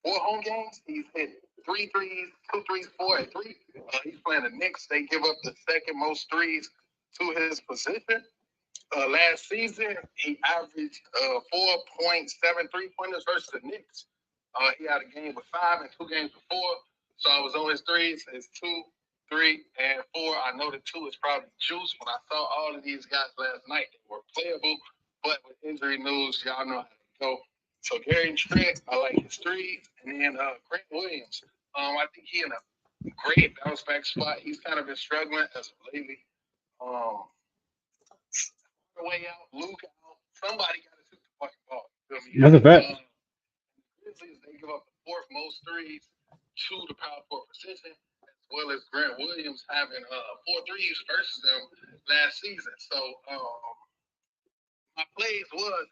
4 home games, he's hit 3 threes, 2 threes, 4 and 3. He's playing the Knicks. They give up the second most threes to his position. Last season, he averaged 4.7 3-pointers versus the Knicks. He had a game with 5 and 2 games with 4. So I was on his threes. It's 2, 3, and 4. I know the 2 is probably juice. When I saw all of these guys last night, they were playable. But with injury news, y'all know how to go. So Gary Trent, I like his threes. And then Grant Williams. I think he in a great bounce back spot. He's kind of been struggling as of lately. Way out, Luke out. Somebody got to shoot the fucking ball. You feel me? That's a fact. Grizzlies, they give up the fourth most threes to the power forward position, as well as Grant Williams having 4 threes versus them last season. So my plays was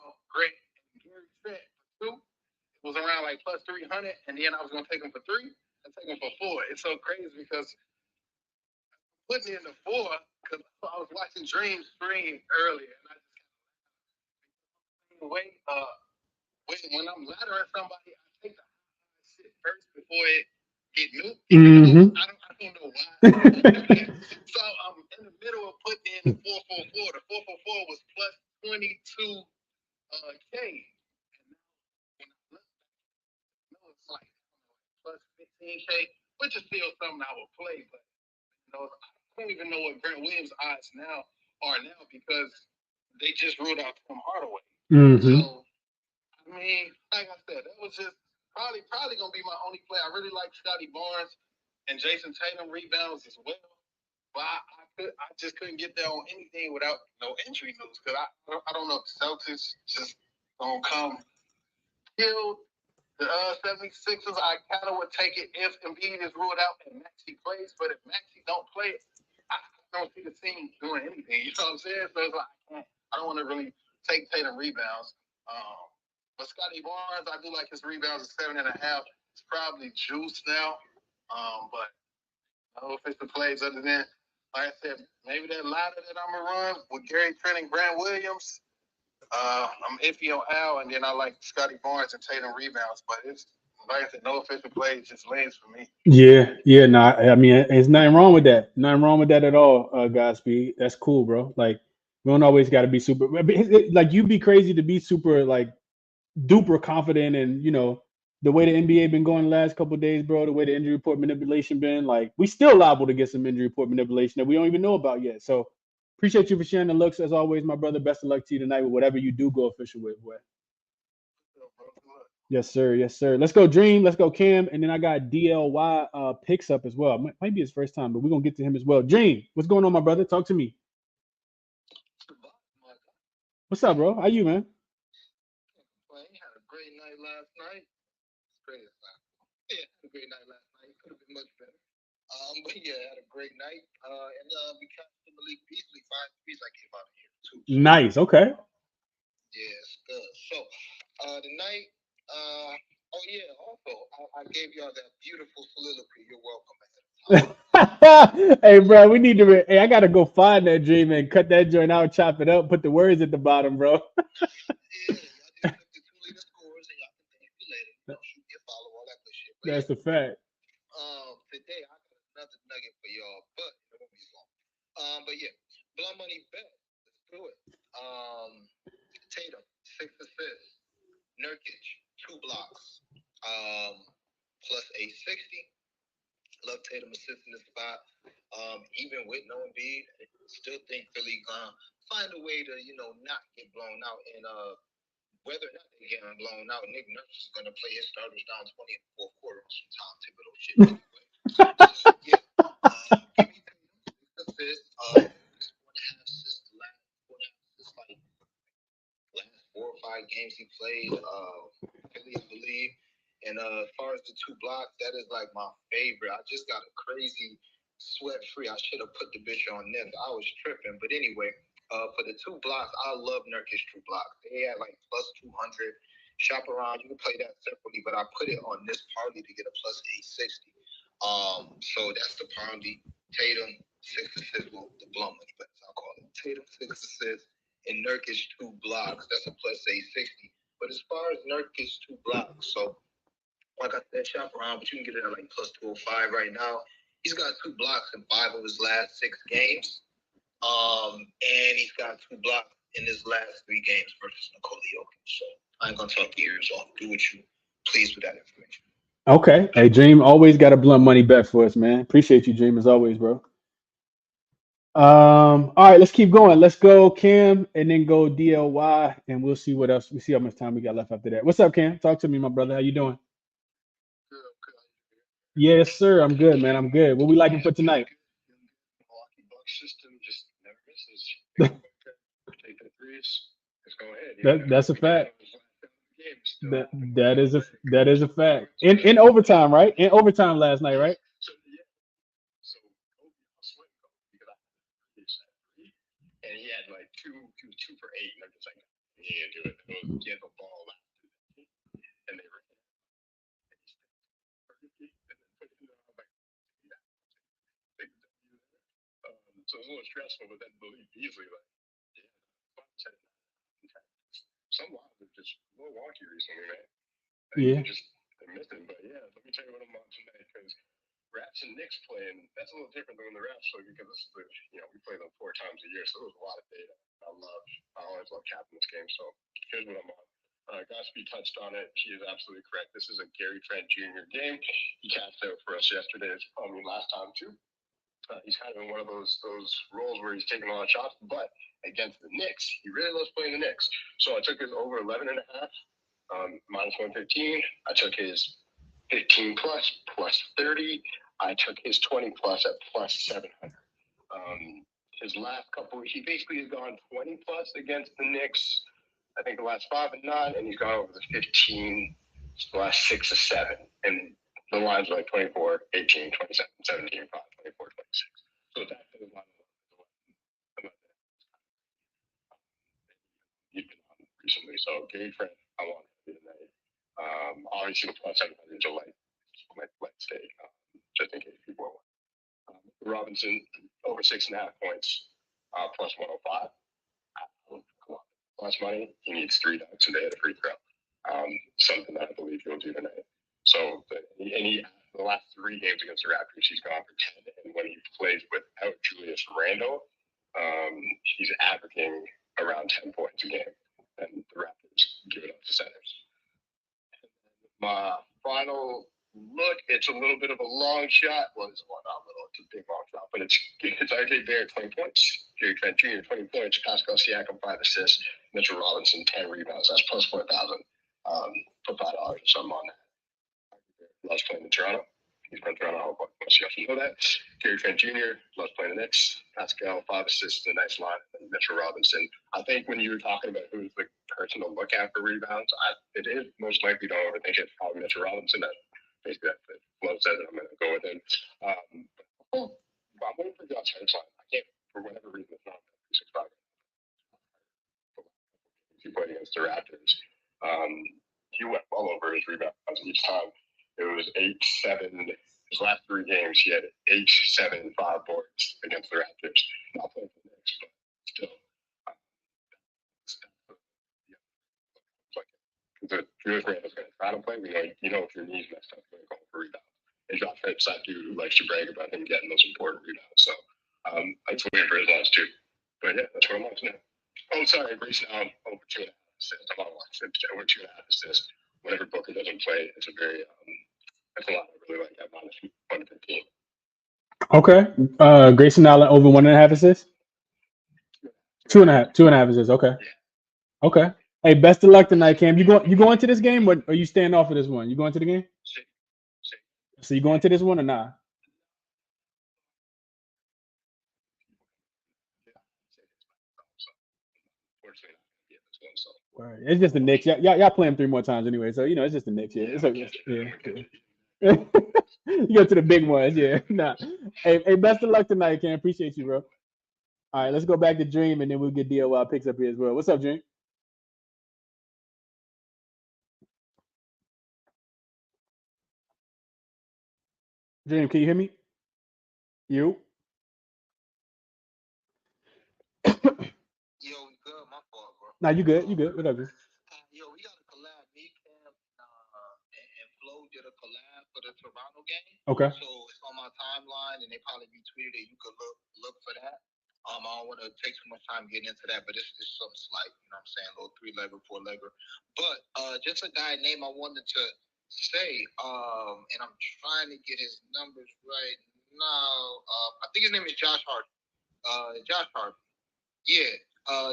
Al, Grant, and Gary Trent for 2. It was around like plus 300, and then I was gonna take him for 3 and take him for 4. It's so crazy because putting in the 4 because I was watching Dream stream earlier, and I just wait. When I'm laddering somebody, I take the shit first before it get nuked. Mm-hmm. I don't know why. So I'm in the middle of putting in the 444. The 444 was plus 22 K. And now it's like plus 15K, which is still something I would play, but I don't even know what Grant Williams' odds now are because they just ruled out Tim Hardaway. Mm-hmm. So I mean, like I said, that was just probably gonna be my only play. I really like Scotty Barnes and Jason Tatum rebounds as well, but I just couldn't get there on anything without no injury news because I don't know if the Celtics just gonna come kill the 76ers. I kind of would take it if Embiid is ruled out and Maxey plays, but if Maxey don't play, I don't see the team doing anything. You know what I'm saying? So it's like I don't want to really take Tatum rebounds. But Scotty Barnes, I do like his rebounds at 7.5. It's probably juiced now. But no official plays other than, like I said, maybe that ladder that I'm gonna run with Gary Trent and Grant Williams. I'm iffy on Al, and then I like Scotty Barnes and Tatum rebounds. But it's like I said, no official plays, just lanes for me. Yeah. No, I mean, there's nothing wrong with that. Nothing wrong with that at all, Godspeed. That's cool, bro. Like, we don't always got to be super. Like, you'd be crazy to be super like duper confident, and the way the NBA been going the last couple of days, bro. The way the injury report manipulation been, like, we still liable to get some injury report manipulation that we don't even know about yet. So, appreciate you for sharing the looks as always, my brother. Best of luck to you tonight with whatever you do go official with, boy. Yes, sir. Yes, sir. Let's go, Dream. Let's go, Cam. And then I got DLY picks up as well. Might be his first time, but we're going to get to him as well. Dream, what's going on, my brother? Talk to me. What's up, bro? How you, man? Well, he had a great night last night. Great night. Yeah, had a great night last night. Could have been much better. But yeah, had a great night. And we captured Malik Beasley 5 threes I came out of here too. So, Nice. Okay. Yeah, it's good. So tonight, oh yeah, also I gave y'all that beautiful soliloquy. You're welcome. Hey, bro, we need to. Hey, I gotta go find that Dream and cut that joint out, chop it up, put the words at the bottom, bro. Yeah, y'all just took the 2 leader scores and y'all can thank me later. Shoot me a follow, all that good shit. But That's a fact. Today I got another nugget for y'all, but it won't be long. But yeah, blood money bet. Let's do it. Tatum 6 assists. Nurkic 2 blocks. Plus 860. Love Tatum assist in the spot. Even with no Embiid, still think Philly gonna find a way to, not get blown out. And whether or not they get blown out, Nick Nurse is gonna play his starters down 20 in the fourth quarter on some Tom Thibodeau shit anyway. So yeah, give me Tatum assist. 4.5 assists last 4 or 5 games he played. Philly, I believe. And as far as the 2 blocks, that is like my favorite. I just got a crazy sweat free. I should have put the bitch on net. I was tripping. But anyway, for the 2 blocks, I love Nurkic 2 blocks. They had like plus 200. Shop around. You can play that separately, but I put it on this party to get a plus 860. So that's the party. Tatum 6 assists. Well, the blunt money bets, I'll call it. Tatum 6 assists and Nurkic 2 blocks. That's a plus 860. But as far as Nurkic 2 blocks, so like I said, shop around, but you can get it at like plus 205 right now. He's got 2 blocks in 5 of his last 6 games. And he's got 2 blocks in his last 3 games versus Nikola Jokic. So I ain't gonna talk your ears off. Do what you please with that information. Okay. Hey, Dream, always got a blunt money bet for us, man. Appreciate you, Dream, as always, bro. All right, let's keep going. Let's go, Cam, and then go DLY, and we'll see what else. We see how much time we got left after that. What's up, Cam? Talk to me, my brother. How you doing? Good. Yes, sir. I'm good, man. I'm good. What we liking for tonight? Milwaukee Bucks system just never misses. Take the threes. Let's go ahead. That's a fact. Games. That is a fact. In overtime, right? In overtime last night, right? So yeah. So Kobe, I'll sweat Kobe because I had three, and he had like he was 2 for 8, and I'm just like, yeah, do it. He had the ball left, and they were perfectly, and then put it in. I'm like, yeah, big W there. So it was a little stressful, but then believe easily, like, yeah, some lines are just a little wonky recently, man. Yeah. They're missing, but yeah, let me tell you what I'm on tonight because Raps and Knicks playing, that's a little different than when the Raps play because this is we play them 4 times a year, so there's a lot of data. I always love capping this game, so here's what I'm on. Godspeed touched on it. He is absolutely correct. This is a Gary Trent Jr. game. He cashed out for us yesterday. Last time too. He's kind of in one of those roles where he's taking a lot of shots, but against the Knicks, he really loves playing the Knicks. So I took his over 11.5, minus 115. I took his 15 plus 30. I took his 20 plus at plus 700. His last couple, he basically has gone 20 plus against the Knicks. I think the last 5 and 9, and he's gone over the 15 the last 6 or 7. And the lines are like 24, 18, 27, 17, 5, 24, 26. So it's actually a lot of he's been on recently. So Gary Trent, I want to be tonight. Obviously, the plus 700 is a light stake, just in case people are wondering. Robinson, over 6.5 points, plus 105. Plus money, he needs 3 dunks a day at a free throw. Something that I believe he'll do tonight. So, the last 3 games against the Raptors, he's gone for 10. And when he plays without Julius Randle, he's averaging around 10 points a game. And the Raptors give it up to centers. My final look, it's a little bit of a long shot. Well, it's not little, it's a big long shot, but it's RJ Barrett, 20 points. Jerry Trent Jr., 20 points. Pascal Siakam, 5 assists. Mitchell Robinson, 10 rebounds. That's plus 4,000 for $5 or something on that. Loves playing in Toronto. He's from Toronto. I hope most of you know that. Gary Trent Jr. loves playing the Knicks. Pascal, 5 assists, a nice line. And Mitchell Robinson. I think when you were talking about who's the person to look at for rebounds, it is most likely, don't overthink it, probably Mitchell Robinson. Basically, that's it. Flo says it, I'm going to go with him. I'm waiting for Josh Hart's line. I can't, for whatever reason, it's not 365. He played against the Raptors. He went well over his rebounds each time. It was 8-7. His last 3 games, he had 8, 7, 5 boards against the Raptors. Not playing for the Knicks, but still. The Julius Randle's going to try to play. You know if your knee's messed up, you're going to go for rebounds. And Josh Hart's that dude who likes to brag about him getting those important rebounds. So I'm waiting for his last 2. But yeah, that's what I'm watching now. Oh, sorry, Grayson Allen over 2.5 assists. I'm on over 2.5 assists. Whenever Booker doesn't play, it's a very that's a lot I really like at minus 115. Okay. Grayson Allen over 1.5 assists. 2.5 assists. Okay. Yeah. Okay. Hey, best of luck tonight, Cam. You going to this game, or are you staying off of this one? You going to the game? So you going to this one or not? It's just the Knicks. Y'all play them 3 more times anyway, so it's just the Knicks. Yeah, it's okay. Yeah. You go to the big ones, yeah. Nah. Hey, best of luck tonight, Cam. Appreciate you, bro. All right, let's go back to Dream, and then we'll get DOY picks up here as well. What's up, Dream? Dream, can you hear me? You? Yo, good. My fault, bro. Nah, you good. You good. Whatever. Yo, we got a collab. Me, Cam, and Flo did a collab for the Toronto game. Okay. So it's on my timeline, and they probably retweeted it. You could look for that. I don't want to take too much time getting into that, but it's something slight. You know what I'm saying? A little 3-legger, 4-legger. But just a guy name I wanted to say, and I'm trying to get his numbers right now. I think his name is Josh Hardy. Josh Hardy. Yeah.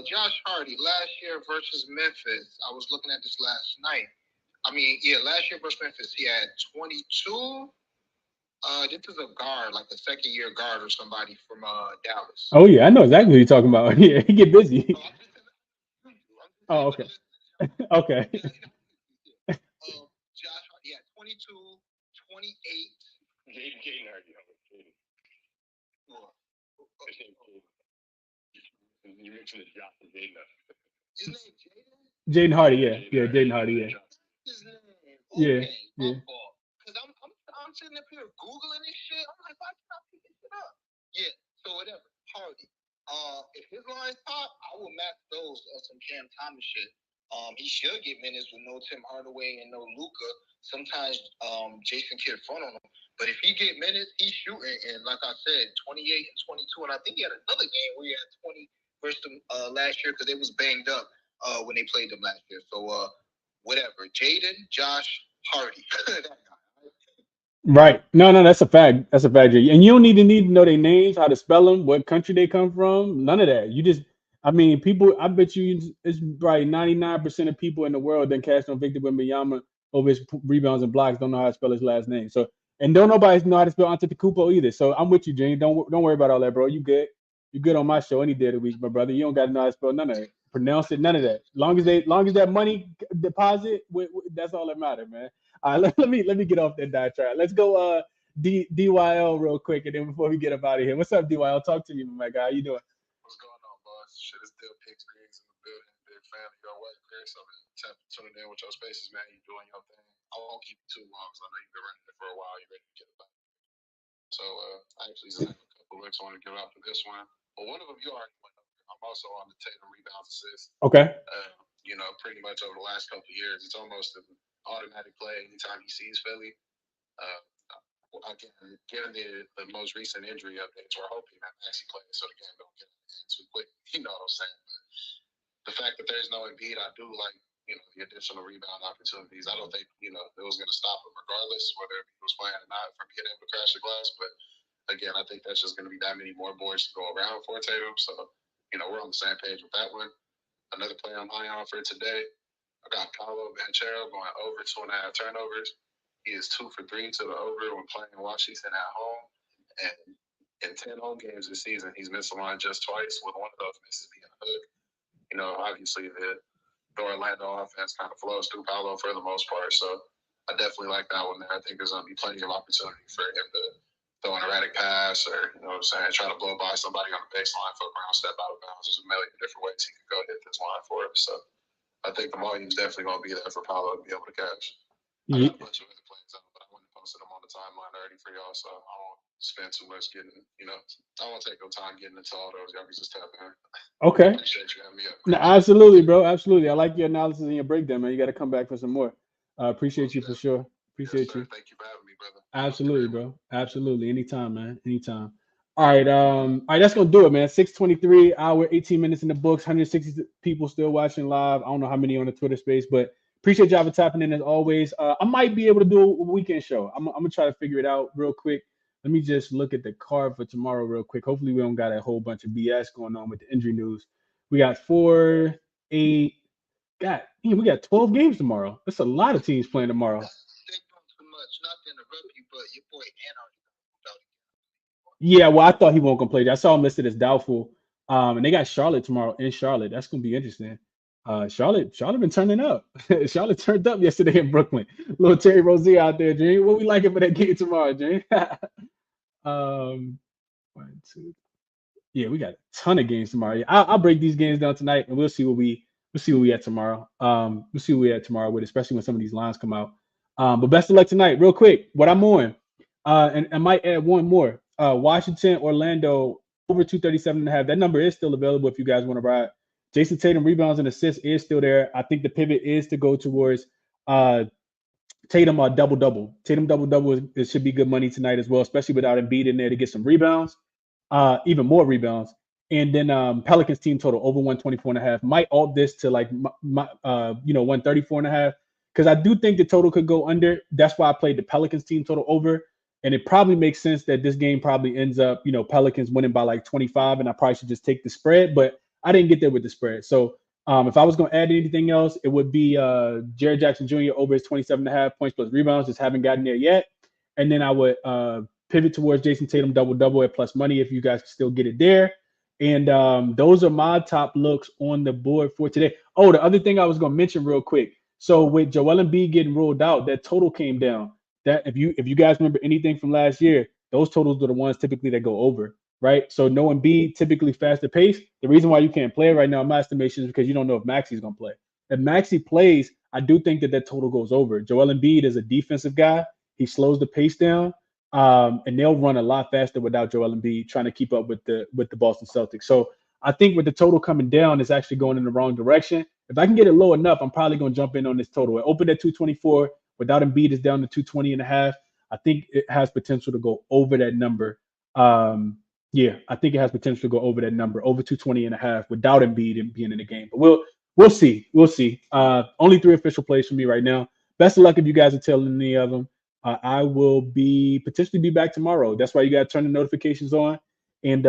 Josh Hardy, last year versus Memphis, I was looking at this last night. Last year versus Memphis, he had 22, This is a guard, like a second-year guard or somebody from Dallas. Oh yeah, I know exactly what you're talking about. Yeah, he get busy. Oh, okay. Okay. Josh, yeah, 22, 28. Jaden Hardy. You mentioned the Josh and Jaden. His name Jaden? Jaden Hardy, yeah. Yeah, Jaden Hardy, yeah. His name. Yeah, Okay, yeah. my fault. Because I'm sitting up here Googling this shit. I'm like, why can't I pick this shit up? Yeah, so whatever. Hardy. If his lines pop, I will match those on some Cam Thomas shit. He should get minutes with no Tim Hardaway and no Luka. Sometimes Jason Kidd front on him. But if he get minutes, he's shooting. And like I said, 28 and 22. And I think he had another game where he had 20 versus them last year because they was banged up when they played them last year. So whatever. Jaden, Josh, Hardy. Right. No, that's a fact. That's a fact, Jay. And you don't need to know their names, how to spell them, what country they come from. None of that. You just, I mean, people. I bet you it's probably 99% of people in the world that cast on Victor Wembanyama over his rebounds and blocks don't know how to spell his last name. So, and don't nobody know how to spell Antetokounmpo either. So I'm with you, Jay. Don't worry about all that, bro. You good? You good on my show any day of the week, my brother. You don't got to know how to spell none of it. Pronounce it, none of that. Long as that money deposit, that's all that matters, man. All right, let me get off that diatribe. Let's go DYL real quick, and then before we get up out of here, what's up, DYL? Talk to me, my guy. How you doing? What's going on, boss? Shit, it's still Picks Greens in the building. Big fan of your work, Chris. I've been tuning in with your spaces, man. You doing your thing. I won't keep you too long because I know you've been running it for a while. You ready to get it back? So I actually just have a couple of links I want to give out for this one. But one of them you already went over. I'm also on the Tatum rebounds assist. Okay. Pretty much over the last couple of years, it's almost an automatic play anytime he sees Philly. Again, given the most recent injury updates, we're hoping that Maxey plays so the game don't get too quick. You know what I'm saying? But the fact that there's no Embiid, I do like the additional rebound opportunities. I don't think it was going to stop him regardless whether he was playing or not from being able to crash the glass. But again, I think that's just going to be that many more boards to go around for Tatum. So we're on the same page with that one. Another play I'm high on for today. I got Paolo Banchero going over 2.5 turnovers. He is 2 for 3 to the over when playing Washington at home. And in 10 home games this season, he's missed the line just twice, with one of those misses being a hook. Obviously the Orlando offense kind of flows through Paolo for the most part. So I definitely like that one there. I think there's going to be plenty of opportunity for him to throw an erratic pass or, try to blow by somebody on the baseline, flip around, step out of bounds. There's a million different ways he could go hit this line for him. So I think the volume's definitely going to be there for Paolo to be able to catch. I got a bunch of other plays out, but I wouldn't post them on the timeline already for y'all, so I won't spend too much getting, I won't take no time getting into all those. Y'all can just tap in. Okay. Appreciate you having me up. No, absolutely, bro. Absolutely. I like your analysis and your breakdown, man. You got to come back for some more. Appreciate you for sure. Appreciate you. Thank you for having me, brother. Absolutely, bro. Absolutely. Anytime, man. Anytime. All right. That's gonna do it, man. 6:23, hour, 18 minutes in the books, 160 people still watching live. I don't know how many on the Twitter space, but appreciate y'all for tapping in as always. I might be able to do a weekend show. I'm gonna try to figure it out real quick. Let me just look at the card for tomorrow real quick. Hopefully we don't got a whole bunch of BS going on with the injury news. We got 4, 8. God, we got 12 games tomorrow. That's a lot of teams playing tomorrow. Not to interrupt you, but your boy Yeah, well, I thought he won't play. I saw him listed as doubtful. And they got Charlotte tomorrow in Charlotte. That's gonna be interesting. Charlotte been turning up. Charlotte turned up yesterday in Brooklyn. Little Terry Rozier out there, Jane. What we liking for that game tomorrow, Jane? 1, 2. Yeah, we got a ton of games tomorrow. Yeah, I'll break these games down tonight, and we'll see what we at tomorrow. We'll see what we at tomorrow with, especially when some of these lines come out. But best of luck tonight. Real quick, what I'm on, and I might add one more. Washington, Orlando, over 237.5. That number is still available if you guys want to ride. Jason Tatum rebounds and assists is still there. I think the pivot is to go towards Tatum double-double. Tatum double-double it should be good money tonight as well, especially without Embiid in there to get some rebounds, even more rebounds. And then Pelicans team total over 124.5. Might alt this to like 134.5 because I do think the total could go under. That's why I played the Pelicans team total over. And it probably makes sense that this game probably ends up, Pelicans winning by like 25, and I probably should just take the spread, but I didn't get there with the spread. So if I was going to add anything else, it would be Jared Jackson Jr. over his 27.5 points plus rebounds. Just haven't gotten there yet. and then I would pivot towards Jason Tatum double at plus money if you guys can still get it there. And those are my top looks on the board for today. Oh, the other thing I was going to mention real quick. So with Joel Embiid getting ruled out, that total came down. That if you guys remember anything from last year, those totals are the ones typically that go over, right? So no Embiid, typically faster pace. The reason why you can't play right now, in my estimation, is because you don't know if Maxi's going to play. If Maxi plays, I do think that total goes over. Joel Embiid is a defensive guy. He slows the pace down. And they'll run a lot faster without Joel Embiid trying to keep up with the Boston Celtics. So I think with the total coming down, it's actually going in the wrong direction. If I can get it low enough, I'm probably going to jump in on this total. It opened at 224. Without Embiid, it's down to 220.5. I think it has potential to go over that number. Yeah, I think it has potential to go over that number, over 220.5, without Embiid being in the game. But we'll see. We'll see. Only 3 official plays for me right now. Best of luck if you guys are telling any of them. I will potentially be back tomorrow. That's why you got to turn the notifications on and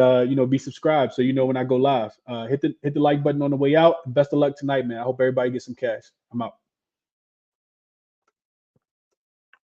be subscribed so you know when I go live. Hit the like button on the way out. Best of luck tonight, man. I hope everybody gets some cash. I'm out.